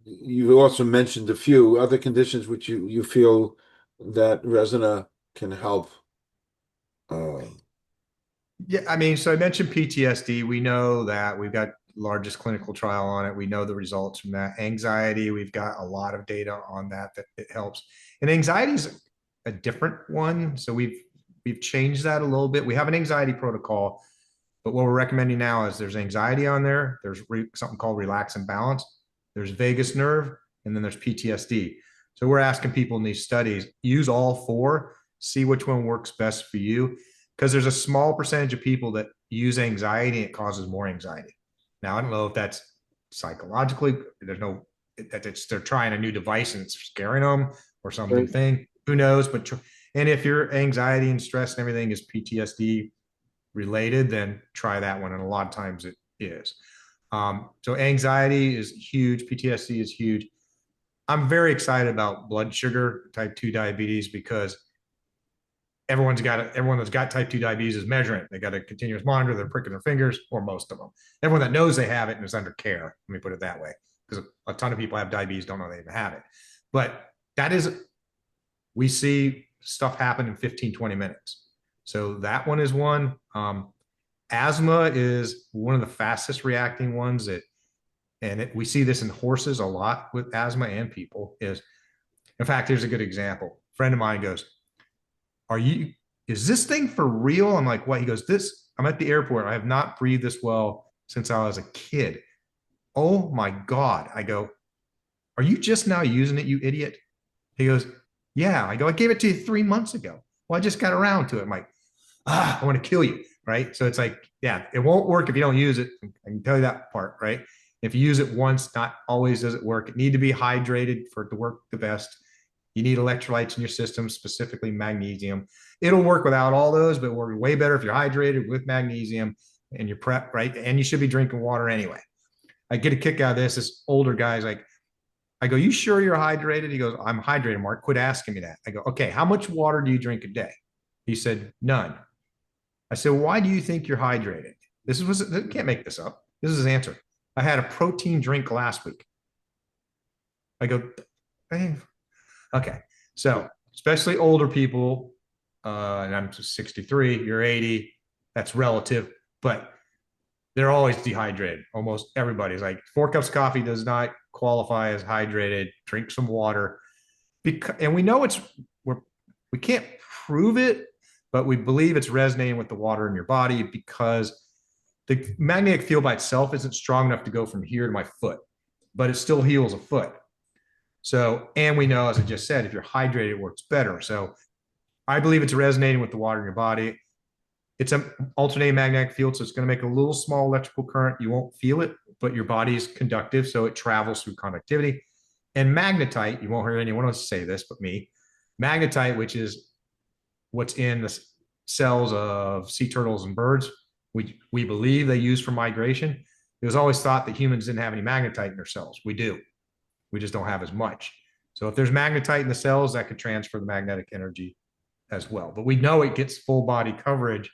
you also mentioned a few other conditions which you feel that Resina can help? Uh, Yeah. I mean, so I mentioned PTSD. We know that we've got largest clinical trial on it. We know the results from that. Anxiety, we've got a lot of data on that it helps. And anxiety is a different one. So we've changed that a little bit. We have an anxiety protocol, but what we're recommending now is there's anxiety on there. There's something called relax and balance. There's vagus nerve, and then there's PTSD. So we're asking people in these studies, use all four, see which one works best for you. Because there's a small percentage of people that use anxiety and it causes more anxiety. Now, I don't know if that's psychologically, there's no, that they're trying a new device and it's scaring them or some new right. thing. Who knows? And if your anxiety and stress and everything is PTSD related, then try that one. And a lot of times it is. So anxiety is huge. PTSD is huge. I'm very excited about blood sugar, type 2 diabetes, because everyone that's got type 2 diabetes is measuring it. They got a continuous monitor, they're pricking their fingers, or most of them. Everyone that knows they have it and is under care, let me put it that way, because a ton of people have diabetes, don't know they even have it. But that is, we see stuff happen in 15, 20 minutes. So that one is one. Asthma is one of the fastest reacting ones we see this in horses a lot with asthma and people in fact, here's a good example. A friend of mine goes, is this thing for real? I'm like, what? He goes, I'm at the airport. I have not breathed this well since I was a kid. Oh my God. I go, are you just now using it, you idiot? He goes, yeah. I go, I gave it to you 3 months ago. Well, I just got around to it. I'm like, I want to kill you. Right. So it's like, yeah, it won't work if you don't use it. I can tell you that part. Right. If you use it once, not always does it work. It need to be hydrated for it to work the best. You need electrolytes in your system, specifically magnesium. it'll work without all those, but work way better if you're hydrated with magnesium and you're prep, right? And you should be drinking water anyway. I get a kick out of this. This older guy's like, I go, you sure you're hydrated? He goes, I'm hydrated, Mark. Quit asking me that. I go, okay, how much water do you drink a day? He said, none. I said, why do you think you're hydrated? This was, can't make this up. This is his answer. I had a protein drink last week. I go, hey. Okay. So, especially older people, and I'm 63, you're 80, that's relative, but they're always dehydrated. Almost everybody's like 4 cups of coffee does not qualify as hydrated. Drink some water. And we know we can't prove it, but we believe it's resonating with the water in your body because the magnetic field by itself isn't strong enough to go from here to my foot, but it still heals a foot. So, and we know, as I just said, if you're hydrated, it works better. So I believe it's resonating with the water in your body. It's an alternating magnetic field, so it's going to make a little small electrical current. You won't feel it, but your body is conductive, so it travels through conductivity. And magnetite, you won't hear anyone else say this but me, magnetite, which is what's in the cells of sea turtles and birds, we believe they use for migration. It was always thought that humans didn't have any magnetite in their cells. We do. We just don't have as much. So if there's magnetite in the cells, that could transfer the magnetic energy as well. But we know it gets full body coverage.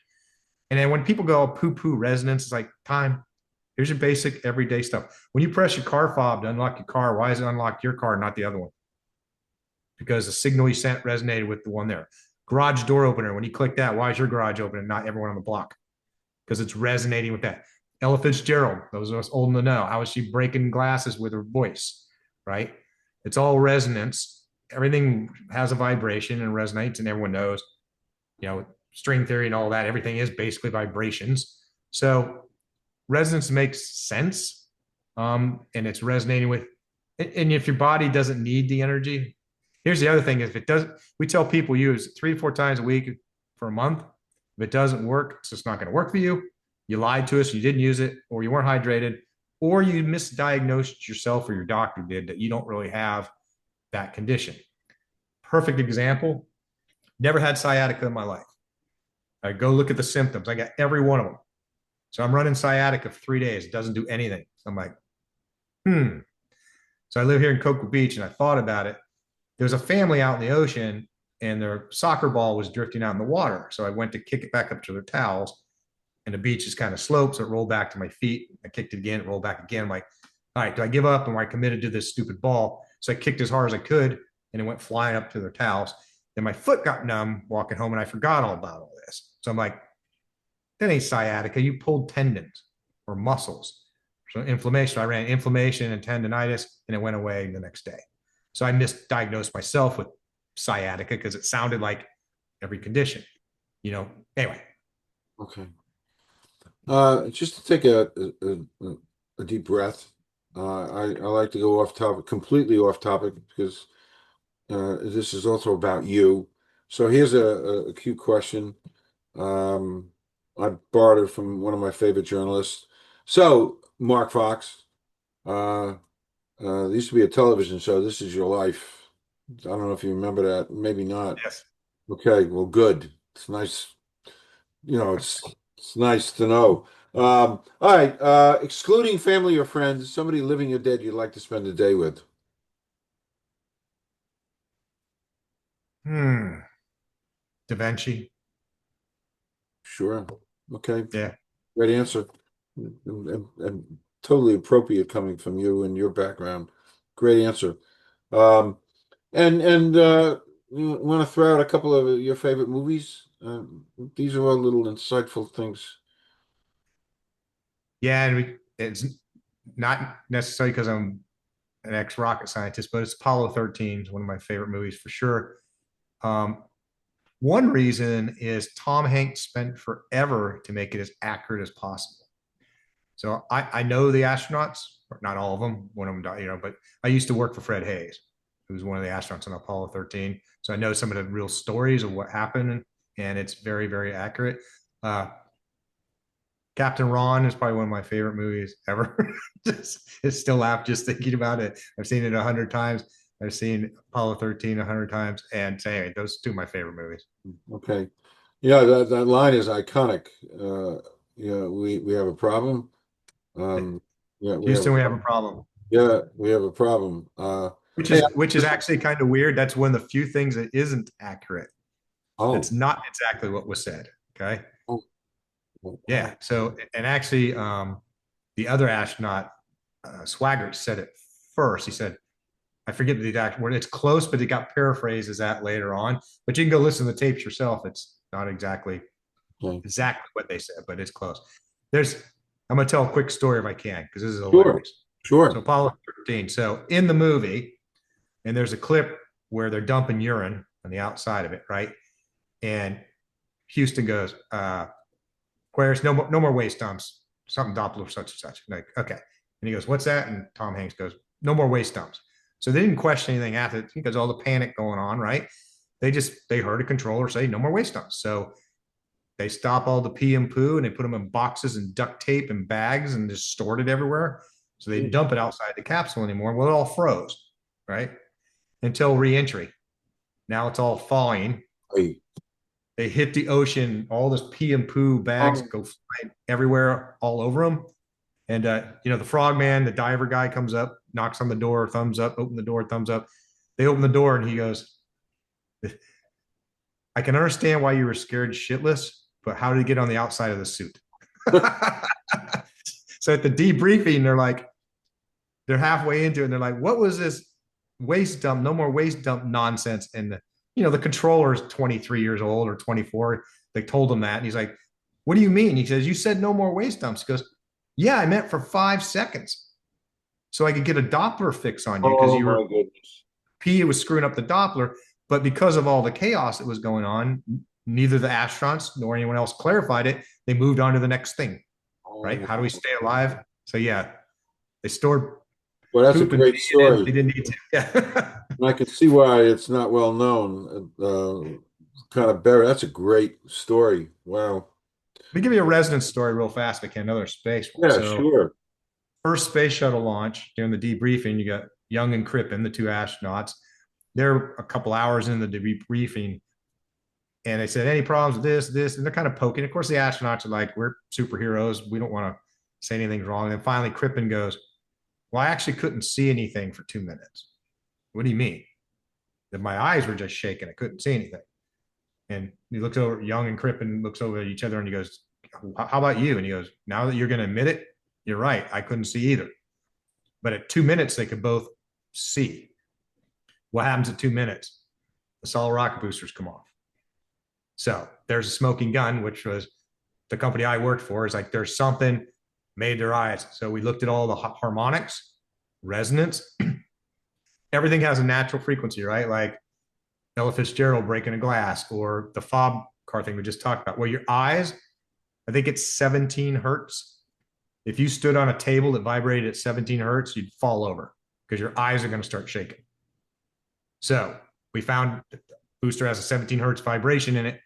And then when people go poo-poo resonance, it's like, time. Here's your basic everyday stuff. When you press your car fob to unlock your car, why is it unlocked your car, not the other one? Because the signal you sent resonated with the one there. Garage door opener, when you click that, why is your garage open and not everyone on the block? Because it's resonating with that. Ella Fitzgerald, those of us old enough to know, how is she breaking glasses with her voice, right? It's all resonance. Everything has a vibration and resonates, and everyone knows, string theory and all that, everything is basically vibrations. So resonance makes sense. And it's resonating with, and if your body doesn't need the energy, here's the other thing: if it does, we tell people use it 3 to 4 times a week for a month. If it doesn't work, it's just not going to work for you. You lied to us, you didn't use it, or you weren't hydrated, or you misdiagnosed yourself or your doctor did that you don't really have that condition. Perfect example. Never had sciatica in my life. I go look at the symptoms. I got every one of them. So I'm running sciatica for 3 days. It doesn't do anything. I'm like, So I live here in Cocoa Beach, and I thought about it. There's a family out in the ocean, and their soccer ball was drifting out in the water. So I went to kick it back up to their towels, and the beach is kind of sloped, so it rolled back to my feet. I kicked it again, it rolled back again. I'm like, all right, do I give up? Am I committed to this stupid ball? So I kicked as hard as I could, and it went flying up to their towels. Then my foot got numb walking home, and I forgot all about all this. So I'm like, that ain't sciatica. You pulled tendons or muscles. So inflammation. I ran inflammation and tendonitis, and it went away the next day. So I misdiagnosed myself with sciatica because it sounded like every condition. Anyway. Okay. Just to take a deep breath. I like to go off topic, completely off topic, because this is also about you. So here's a cute question. I borrowed it from one of my favorite journalists. So, Mark Fox, there used to be a television show, This Is Your Life. I don't know if you remember that. Maybe not. Yes. Okay, well, good. It's nice. It's nice to know. All right. Excluding family or friends, somebody living or dead you'd like to spend a day with. Da Vinci. Sure. Okay. Yeah. Great answer. And totally appropriate coming from you and your background. Great answer. Um, and you want to throw out a couple of your favorite movies? These are all little insightful things. Yeah, and it's not necessarily because I'm an ex-rocket scientist, but it's Apollo 13 is one of my favorite movies for sure. One reason is Tom Hanks spent forever to make it as accurate as possible. So I know the astronauts, not all of them, one of them died, but I used to work for Fred Hayes, who was one of the astronauts on Apollo 13. So I know some of the real stories of what happened, and it's very, very accurate. Captain Ron is probably one of my favorite movies ever. It's still laugh just thinking about it. I've seen it 100 times. I've seen Apollo 13 100 times, and say anyway, those two are my favorite movies. Okay. Yeah, that line is iconic. Yeah, we have a problem. Yeah, we have Houston, we have a problem. yeah, we have a problem. Which Hey, is actually kind of weird. That's one of the few things that isn't accurate. That's oh, not exactly what was said. Okay. oh, oh, Yeah. oh, So, and actually, the other astronaut, Swaggart, said it first. He said, I forget the exact word. It's close, but it got paraphrased as that later on. But you can go listen to the tapes yourself. It's not okay. exactly what they said, but it's close. There's, I'm going to tell a quick story if I can, because this is Sure, hilarious. So sure. Apollo 13. So in the movie, and there's a clip where they're dumping urine on the outside of it, right? And Houston goes, Aquarius, no more waste dumps, something Doppler, such and such. Like, okay. And he goes, what's that? And Tom Hanks goes, no more waste dumps. So they didn't question anything after it because all the panic going on, right? They heard a controller say no more waste dumps. So they stop all the pee and poo and they put them in boxes and duct tape and bags and just stored it everywhere. So they didn't dump it outside the capsule anymore. Well, it all froze, right? Until reentry. Now it's all falling. Hey, They hit the ocean. All this pee and poo bags um, go flying everywhere, all over them. And the frogman, the diver guy comes up, knocks on the door, thumbs up, open the door, thumbs up. They open the door and he goes, I can understand why you were scared shitless, but how did he get on the outside of the suit? So at the debriefing, they're halfway into it and they're like, what was this waste dump? No more waste dump nonsense. And the controller is 23 years old or 24. They told him that. And he's like, what do you mean? He says, you said no more waste dumps. He goes, yeah, I meant for 5 seconds. So I could get a Doppler fix on you because oh you were my goodness. P was screwing up the Doppler. But because of all the chaos that was going on, neither the astronauts nor anyone else clarified it. They moved on to the next thing, right? Oh, How do we stay alive? So yeah, they stored well, that's a poop and great pee in it. story. They didn't need to. Yeah. And I can see why it's not well known. Kind of buried. That's a great story. Wow. Let me give you a resonance story real fast. If I can, another space one. Yeah, So sure. first space shuttle launch during the debriefing, you got Young and Crippen, the two astronauts. They're a couple hours in the debriefing, and they said, "Any problems with this?" And they're kind of poking. Of course, the astronauts are like, "We're superheroes. We don't want to say anything wrong." And then finally, Crippen goes, "Well, I actually couldn't see anything for 2 minutes." What do you mean? That my eyes were just shaking. I couldn't see anything. And he looks over, Young and Crippen looks over at each other and he goes, how about you? And he goes, now that you're going to admit it, you're right. I couldn't see either. But at 2 minutes, they could both see. What happens at 2 minutes? The solid rocket boosters come off. So there's a smoking gun, which was the company I worked for, is like there's something made their eyes. So we looked at all the harmonics, resonance. Everything has a natural frequency, right? Like Ella Fitzgerald breaking a glass or the fob car thing we just talked about. Well, your eyes, I think it's 17 hertz. If you stood on a table that vibrated at 17 hertz, you'd fall over because your eyes are going to start shaking. So we found the booster has a 17 hertz vibration in it.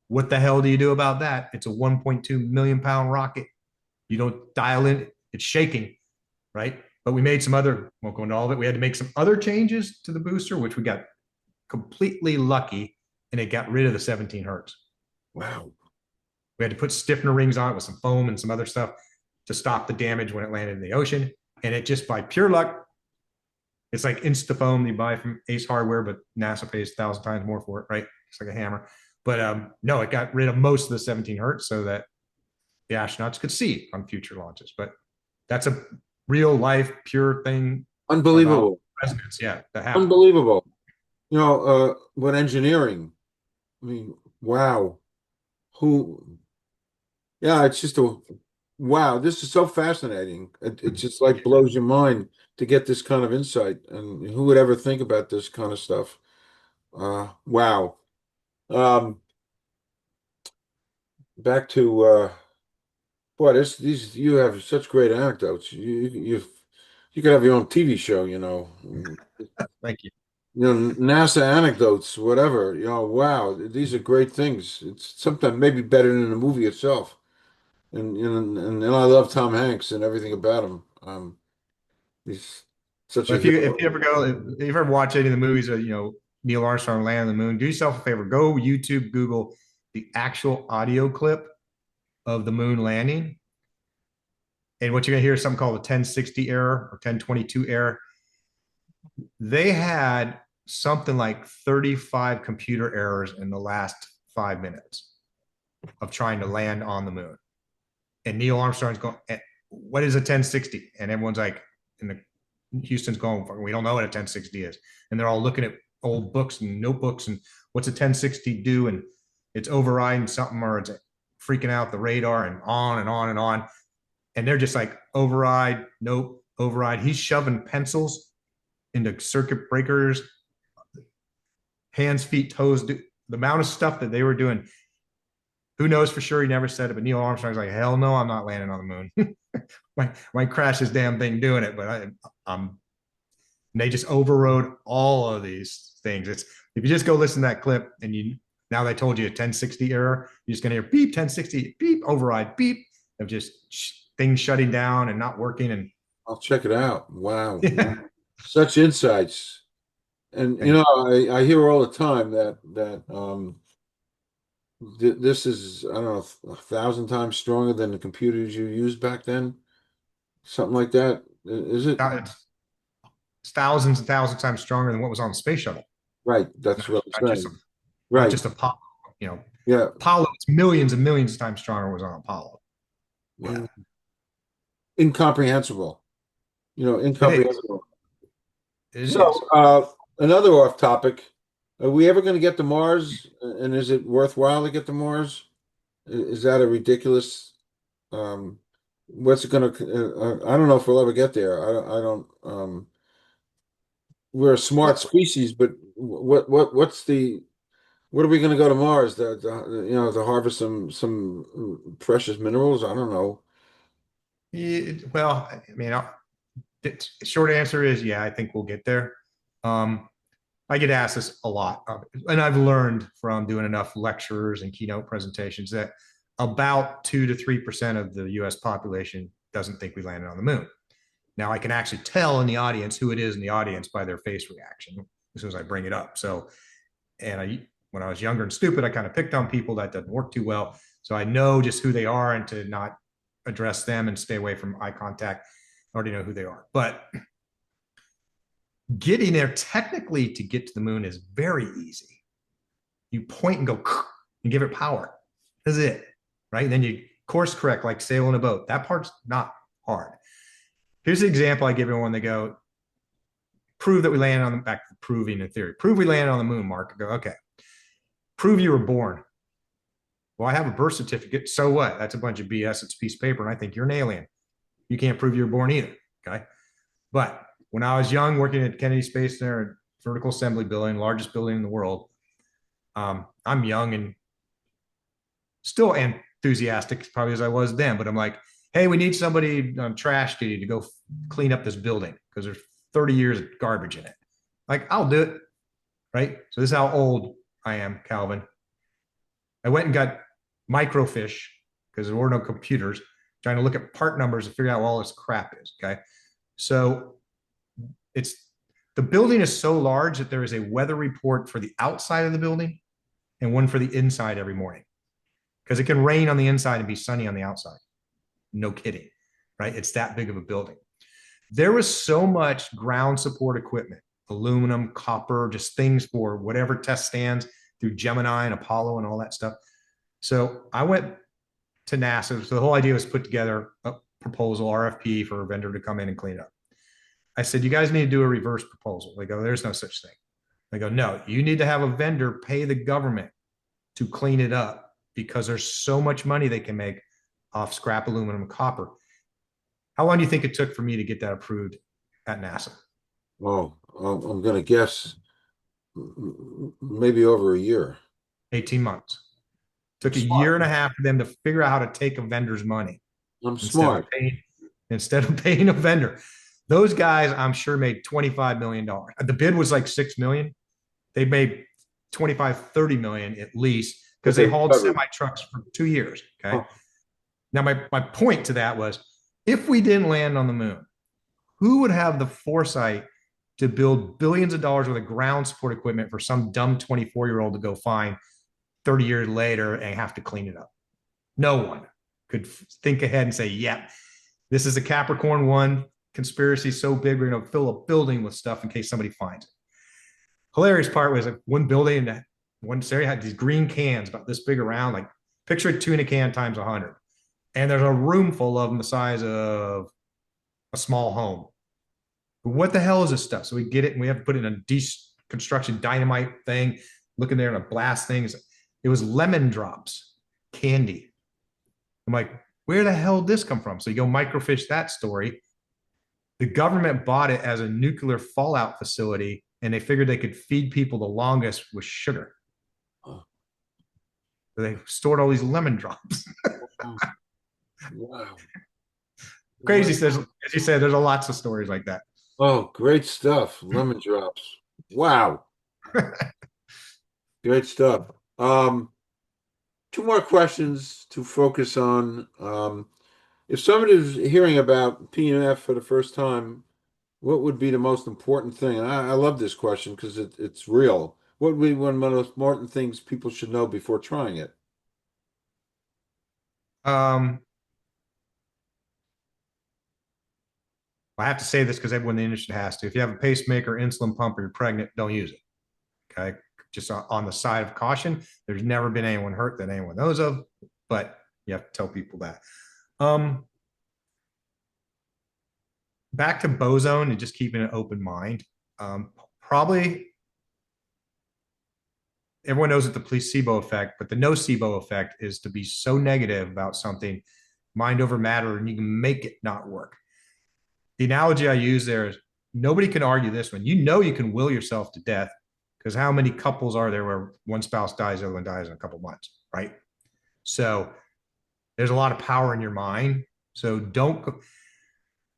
What the hell do you do about that? It's a 1.2 million pound rocket. You don't dial in, it's shaking, right? But we made some other, won't go into all of it. We had to make some other changes to the booster, which we got completely lucky, and it got rid of the 17 hertz. Wow. We had to put stiffener rings on it with some foam and some other stuff to stop the damage when it landed in the ocean. And it just, by pure luck, it's like Instafoam you buy from Ace Hardware, but NASA pays 1,000 times more for it, right? It's like a hammer. But no, it got rid of most of the 17 hertz so that the astronauts could see on future launches. But that's a real life, pure thing about Unbelievable. resonance. Yeah, that happened. Unbelievable. With engineering, I mean, wow. Who, yeah, it's just a, wow. This is so fascinating. It just like blows your mind to get this kind of insight. And who would ever think about this kind of stuff? Wow. Um, back to, boy, these, you have such great anecdotes. You could have your own TV show, Thank you. NASA anecdotes, whatever. Wow, these are great things. It's sometimes maybe better than the movie itself. And I love Tom Hanks and everything about him. He's Such But a if hero. you ever go, if you ever watch any of the movies of Neil Armstrong land on the moon, do yourself a favor, go YouTube, Google the actual audio clip of the moon landing, and what you're gonna hear is something called a 1060 error or 1022 error. They had something like 35 computer errors in the last 5 minutes of trying to land on the moon. And Neil Armstrong's going, what is a 1060? And everyone's like, in the Houston's going, we don't know what a 1060 is. And they're all looking at old books and notebooks and what's a 1060 do? And it's overriding something or it's freaking out the radar and on and on and on. And they're just like, override, nope, override. He's shoving pencils into circuit breakers, hands, feet, toes, the amount of stuff that they were doing. Who knows for sure? He never said it, but Neil Armstrong's like, hell no, I'm not landing on the moon. might crash this damn thing doing it, but they just overrode all of these things. It's if you just go listen to that clip and now they told you a 1060 error, you're just gonna hear beep 1060 beep override beep of just things shutting down and not working. And I'll check it out. Wow. yeah, Such insights. And thank you. I hear all the time that this is, I don't know, 1,000 times stronger than the computers you used back then. Something like that. Is it? It's thousands and thousands of times stronger than what was on the space shuttle. Right. That's Not, what not I'm just saying. not Right. just Apollo. You know, Yeah. Apollo. It's millions and millions of times stronger was on Apollo. Yeah, Incomprehensible. it is. Incomprehensible. It is. So, another off topic. Are we ever going to get to Mars? And is it worthwhile to get to Mars? Is that a ridiculous? What's it going to? I don't know if we'll ever get there. I don't. We're a smart Well, species, but what's the? What are we going to go to Mars? To harvest some precious minerals? I don't know. well, I mean, the short answer is yeah. I think we'll get there. Um, I get asked this a lot, and I've learned from doing enough lectures and keynote presentations that about 2 to 3% of the U.S. population doesn't think we landed on the moon. Now I can actually tell in the audience who it is in the audience by their face reaction as soon as I bring it up. So, when I was younger and stupid, I kind of picked on people that doesn't work too well. So I know just who they are and to not address them and stay away from eye contact. I already know who they are. But getting there technically to get to the moon is very easy. You point and go and give it power. That's it. Right. And then you course correct like sailing a boat. That part's not hard. Here's the example I give everyone. They go, prove that we landed on the back to proving in theory. Prove we landed on the moon, Mark. I go, okay. Prove you were born. Well, I have a birth certificate. So what? That's a bunch of BS. It's a piece of paper. And I think you're an alien. You can't prove you were born either. Okay. But when I was young, working at Kennedy Space Center, vertical assembly building, largest building in the world, I'm young and still enthusiastic, probably as I was then. But I'm like, hey, we need somebody on trash duty to go clean up this building because there's 30 years of garbage in it. Like, I'll do it. Right. So this is how old I am, Calvin. I went and got microfiche because there were no computers, trying to look at part numbers and figure out what all this crap is. Okay. So the building is so large that there is a weather report for the outside of the building and one for the inside every morning because it can rain on the inside and be sunny on the outside. No kidding. Right. It's that big of a building. There was so much ground support equipment, aluminum, copper, just things for whatever test stands through Gemini and Apollo and all that stuff. So I went to NASA. So the whole idea was put together a proposal, RFP, for a vendor to come in and clean it up. I said, you guys need to do a reverse proposal. They go, there's no such thing. They go, no, you need to have a vendor pay the government to clean it up because there's so much money they can make off scrap aluminum and copper. How long do you think it took for me to get that approved at NASA? Oh, I'm going to guess maybe over a year. 18 months. Took a Smart. year and a half for them to figure out how to take a vendor's money I'm instead smart. of paying a vendor. Those guys, I'm sure, made $25 million. The bid was like $6 million. They made 25, 30 million at least because they hauled semi trucks for 2 years. Okay. Oh, Now, my point to that was if we didn't land on the moon, Who would have the foresight to build billions of dollars worth of ground support equipment for some dumb 24-year-old to go find 30 years later and have to clean it up? No one could think ahead and say, yep, this is a Capricorn 1 conspiracy so big, we're going to fill a building with stuff in case somebody finds it. Hilarious part was like one building that one area had these green cans about this big around, like picture a tuna can times 100. And there's a room full of them the size of a small home. What the hell is this stuff? So we get it and we have to put it in a deconstruction dynamite thing, look in there and blast things. It was lemon drops, candy. I'm like, where the hell did this come from? So you go microfiche that story. The government bought it as a nuclear fallout facility, and they figured they could feed people the longest with sugar. So they stored all these lemon drops. Wow. Crazy. Says, as you said, there's lots of stories like that. Oh, great stuff. Lemon drops. Wow. Great stuff. Two more questions to focus on. If somebody's hearing about PEMF for the first time, what would be the most important thing? And I love this question because it's real. What would be one of the most important things people should know before trying it? I have to say this because everyone in the industry has to. If you have a pacemaker, insulin pump, or you're pregnant, don't use it. Okay. Just on the side of caution. There's never been anyone hurt that anyone knows of, but you have to tell people that. Back to boson and just keeping an open mind. Probably everyone knows that the placebo effect, but the nocebo effect is to be so negative about something, mind over matter, and you can make it not work. The analogy I use there is nobody can argue this one. You know you can will yourself to death because how many couples are there where one spouse dies, the other one dies in a couple months, right? So there's a lot of power in your mind. So don't,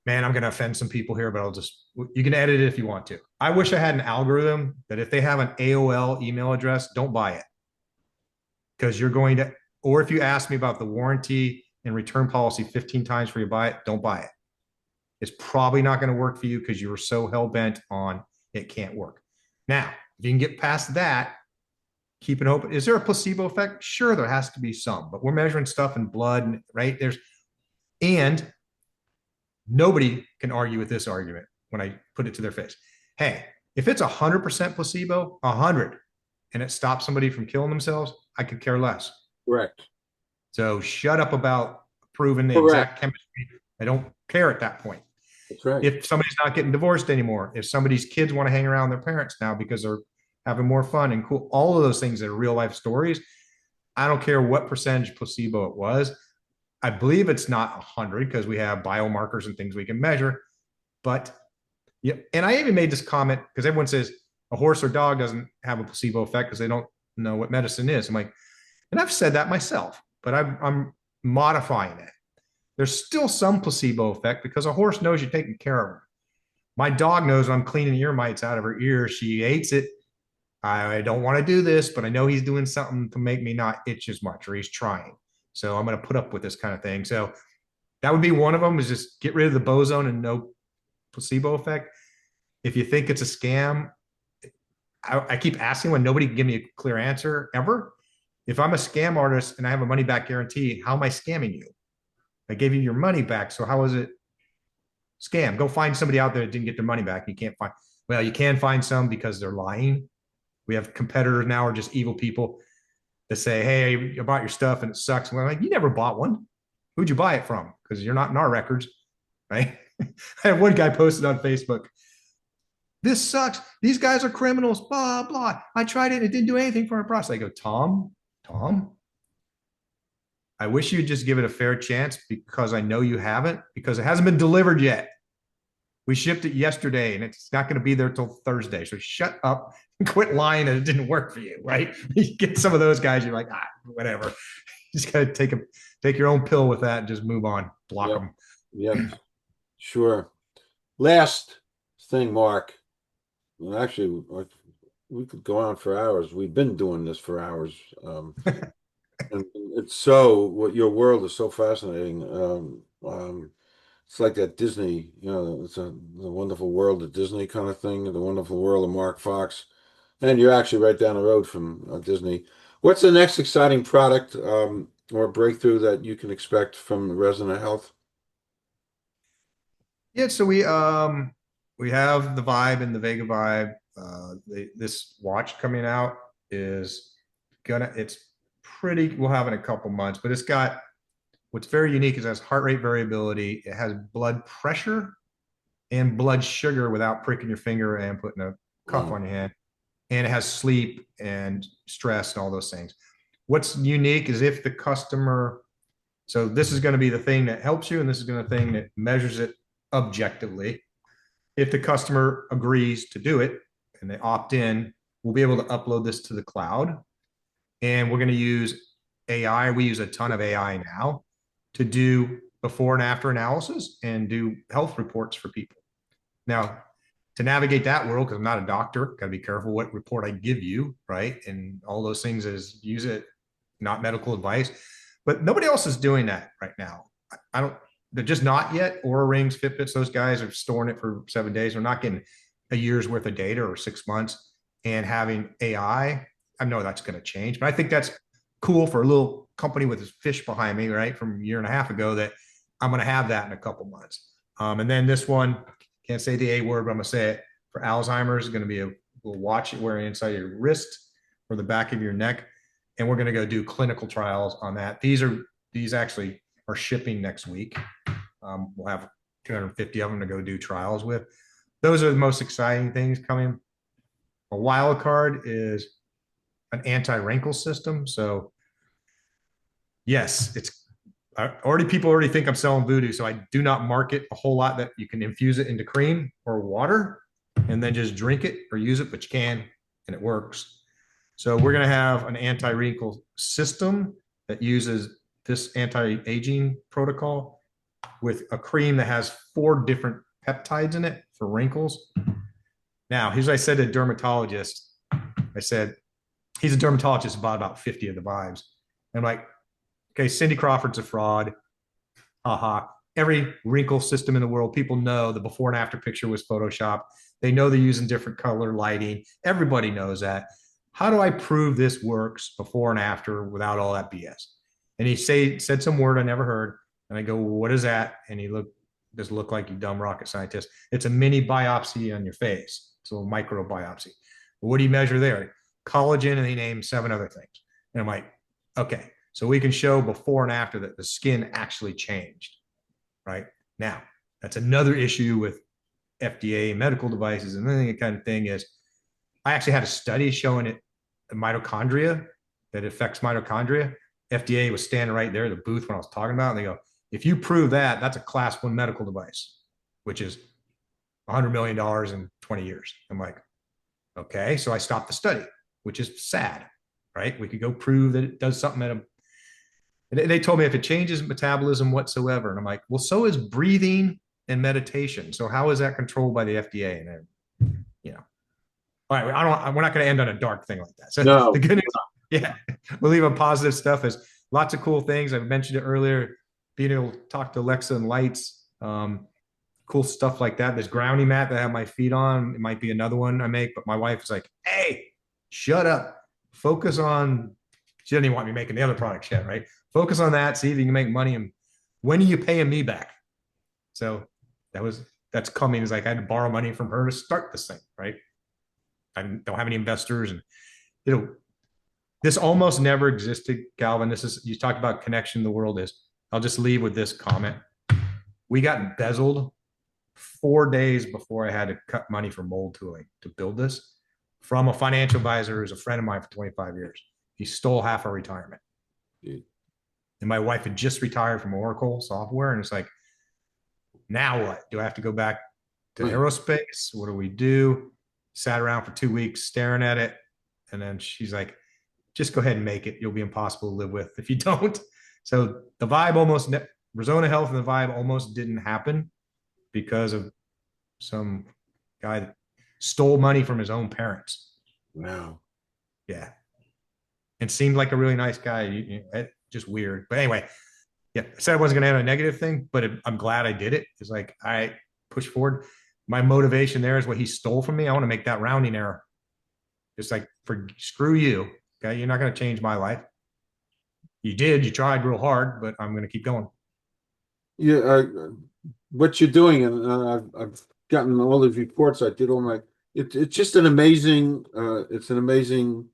man, I'm going to offend some people here, but you can edit it if you want to. I wish I had an algorithm that if they have an AOL email address, don't buy it. Because you're going to, or if you ask me about the warranty and return policy 15 times before you buy it, don't buy it. It's probably not going to work for you because you were so hell-bent on it can't work. Now, if you can get past that, keep it open. Is there a placebo effect? Sure, there has to be some, but we're measuring stuff in blood, right? And nobody can argue with this argument when I put it to their face. Hey, if it's 100% placebo, 100, and it stops somebody from killing themselves, I could care less. Correct. So shut up about proving the Correct. exact chemistry. I don't care at that point. That's right. If somebody's not getting divorced anymore, if somebody's kids want to hang around their parents now because they're having more fun and cool, all of those things that are real life stories, I don't care what percentage placebo it was. I believe it's not 100 because we have biomarkers and things we can measure. But yeah, and I even made this comment because everyone says a horse or dog doesn't have a placebo effect because they don't know what medicine is. I'm like, and I've said that myself, but I'm modifying it. There's still some placebo effect because a horse knows you're taking care of her. My dog knows I'm cleaning ear mites out of her ears. She hates it. I don't want to do this, but I know he's doing something to make me not itch as much, or he's trying. So I'm going to put up with this kind of thing. So that would be one of them, is just get rid of the boson and no placebo effect. If you think it's a scam, I keep asking when nobody can give me a clear answer ever. If I'm a scam artist and I have a money back guarantee, how am I scamming you? I gave you your money back. So how is it scam? Go find somebody out there that didn't get their money back. You can't find, well, you can find some because they're lying. We have competitors now, or just evil people that say, hey, you bought your stuff and it sucks. And we're like, you never bought one. Who'd you buy it from? Because you're not in our records, right? I had one guy posted on Facebook, this sucks. These guys are criminals, blah, blah. I tried it. It didn't do anything for our process. I go, Tom, I wish you'd just give it a fair chance because I know you haven't, because it hasn't been delivered yet. We shipped it yesterday and it's not going to be there till Thursday. So shut up and quit lying that it didn't work for you, right? You get some of those guys, you're like, whatever. You just got to take your own pill with that and just move on, block them. Yep, sure. Last thing, Mark. Well, actually, we could go on for hours. We've been doing this for hours. And it's so, what your world is so fascinating. It's like that Disney, it's the Wonderful World of Disney kind of thing, the Wonderful World of Mark Fox. And you're actually right down the road from Disney. What's the next exciting product or breakthrough that you can expect from Resonant Health? Yeah, so we have the Vibe and the Vega Vibe. This watch coming out is it's pretty, we'll have it in a couple months, but it's got, what's very unique is it has heart rate variability. It has blood pressure and blood sugar without pricking your finger and putting a cuff Wow. on your hand. And it has sleep and stress and all those things. What's unique is if the customer, so this is going to be the thing that helps you, and this is going to be the thing that measures it objectively. If the customer agrees to do it and they opt in, we'll be able to upload this to the cloud. And we're going to use AI. We use a ton of AI now to do before and after analysis and do health reports for people. Now, to navigate that world, because I'm not a doctor, got to be careful what report I give you, right? And all those things is use it, not medical advice. But nobody else is doing that right now. I don't, they're just not yet. Oura Rings, Fitbits, those guys are storing it for 7 days. They're not getting a year's worth of data or 6 months. And having AI, I know that's going to change, but I think that's cool for a little company with this fish behind me, right? From a year and a half ago, that I'm going to have that in a couple months. And then this one, can't say the A word, but I'm going to say it. For Alzheimer's, is going to be a little watch wearing inside your wrist or the back of your neck. And we're going to go do clinical trials on that. These actually are shipping next week. We'll have 250 of them to go do trials with. Those are the most exciting things coming. A wild card is an anti-wrinkle system. So yes, it's people already think I'm selling voodoo. So I do not market a whole lot that you can infuse it into cream or water and then just drink it or use it, but you can, and it works. So we're going to have an anti-wrinkle system that uses this anti-aging protocol with a cream that has 4 different peptides in it for wrinkles. Now, here's what I said to a dermatologist. I said, he's a dermatologist, about 50 of the vibes. And I'm like, okay, Cindy Crawford's a fraud. Haha. Every wrinkle system in the world, people know the before and after picture was Photoshop. They know they're using different color lighting. Everybody knows that. How do I prove this works before and after without all that BS? And he said some word I never heard. And I go, well, what is that? And he does look like you dumb rocket scientist. It's a mini biopsy on your face. It's a little micro biopsy. Well, what do you measure there? Collagen, and he named 7 other things. And I'm like, okay, so we can show before and after that the skin actually changed, right? Now, that's another issue with FDA medical devices. And then the kind of thing is, I actually had a study showing it mitochondria, that affects mitochondria. FDA was standing right there at the booth when I was talking about it. And they go, if you prove that, that's a class 1 medical device, which is $100 million in 20 years. I'm like, okay. So I stopped the study, which is sad, right? We could go prove that it does something at a, and they told me if it changes metabolism whatsoever. And I'm like, well, so is breathing and meditation. So how is that controlled by the FDA? And then, all right, we're not going to end on a dark thing like that. So the No. good news, yeah, we'll leave on positive stuff. Is lots of cool things. I mentioned it earlier, being able to talk to Alexa and lights, cool stuff like that. This grounding mat that I have my feet on, it might be another one I make, but my wife is like, hey, shut up. Focus on, she doesn't even want me making the other products yet, right? Focus on that, see if you can make money. And when are you paying me back? So that's coming. Is like I had to borrow money from her to start this thing, right? I don't have any investors, and this almost never existed, Calvin. This is, you talk about connection in the world. Is, I'll just leave with this comment. We got embezzled 4 days before I had to cut money for mold tooling to build this from a financial advisor who's a friend of mine for 25 years. He stole half our retirement. Dude. And my wife had just retired from Oracle software. And it's like, now what? Do I have to go back to aerospace? What do we do? Sat around for 2 weeks staring at it. And then she's like, just go ahead and make it. You'll be impossible to live with if you don't. So the Vibe Resona Health and the Vibe almost didn't happen because of some guy that stole money from his own parents. Wow. Yeah. And seemed like a really nice guy. Just weird. But anyway, Yeah, I said I wasn't going to have a negative thing, but I'm glad I did it. It's like I push forward. My motivation there is what he stole from me. I want to make that rounding error. It's like for screw you. Okay, you're not going to change my life. You did. You tried real hard, but I'm going to keep going. Yeah, what you're doing, and I've gotten all these reports. I did all my. It's just an amazing. It's an amazing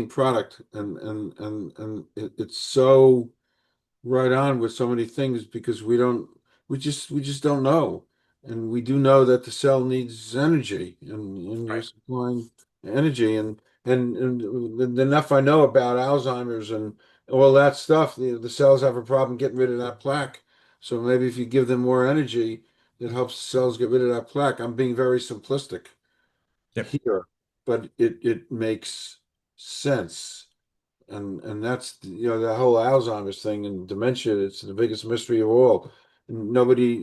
product, and it's so right on with so many things because we just don't know, and we do know that the cell needs energy, and you're Right. supplying energy, and enough I know about Alzheimer's and all that stuff. The cells have a problem getting rid of that plaque, so maybe if you give them more energy, it helps the cells get rid of that plaque. I'm being very simplistic Yep. here, but it makes sense. And that's the whole Alzheimer's thing and dementia. It's the biggest mystery of all. And nobody,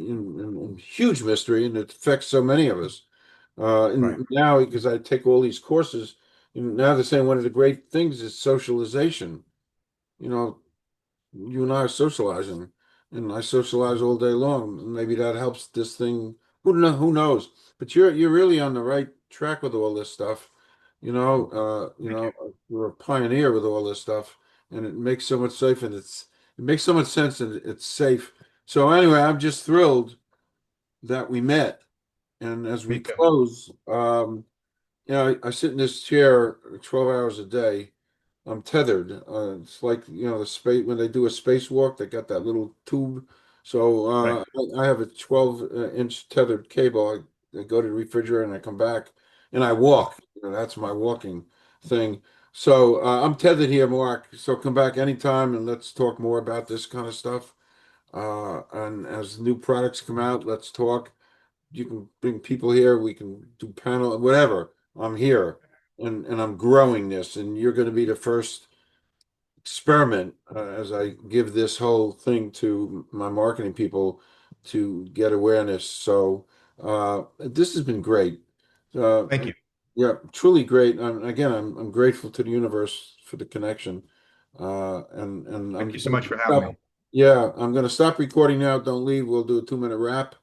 huge mystery, and it affects so many of us. Right. And now, because I take all these courses, and now they're saying one of the great things is socialization. You know, you and I are socializing, and I socialize all day long. Maybe that helps this thing. Who knows? But you're really on the right track with all this stuff. Thank you. You're a pioneer with all this stuff, and it makes so much safe, and it makes so much sense, and it's safe. So anyway, I'm just thrilled that we met, and as we Me too. close, I sit in this chair 12 hours a day. I'm tethered. It's like, the space when they do a spacewalk, they got that little tube. So Right. I have a 12-inch tethered cable. I go to the refrigerator and I come back and I walk. That's my walking thing. So I'm tethered here, Mark. So come back anytime and let's talk more about this kind of stuff. And as new products come out, let's talk. You can bring people here. We can do panel, whatever. I'm here and I'm growing this, and you're going to be the first experiment as I give this whole thing to my marketing people to get awareness. So this has been great. Uh, Thank you. yeah, truly great. Again, I'm grateful to the universe for the connection. And I'm Thank you so going much to for having stop. me. Yeah, I'm going to stop recording now. Don't leave. We'll do a 2-minute wrap.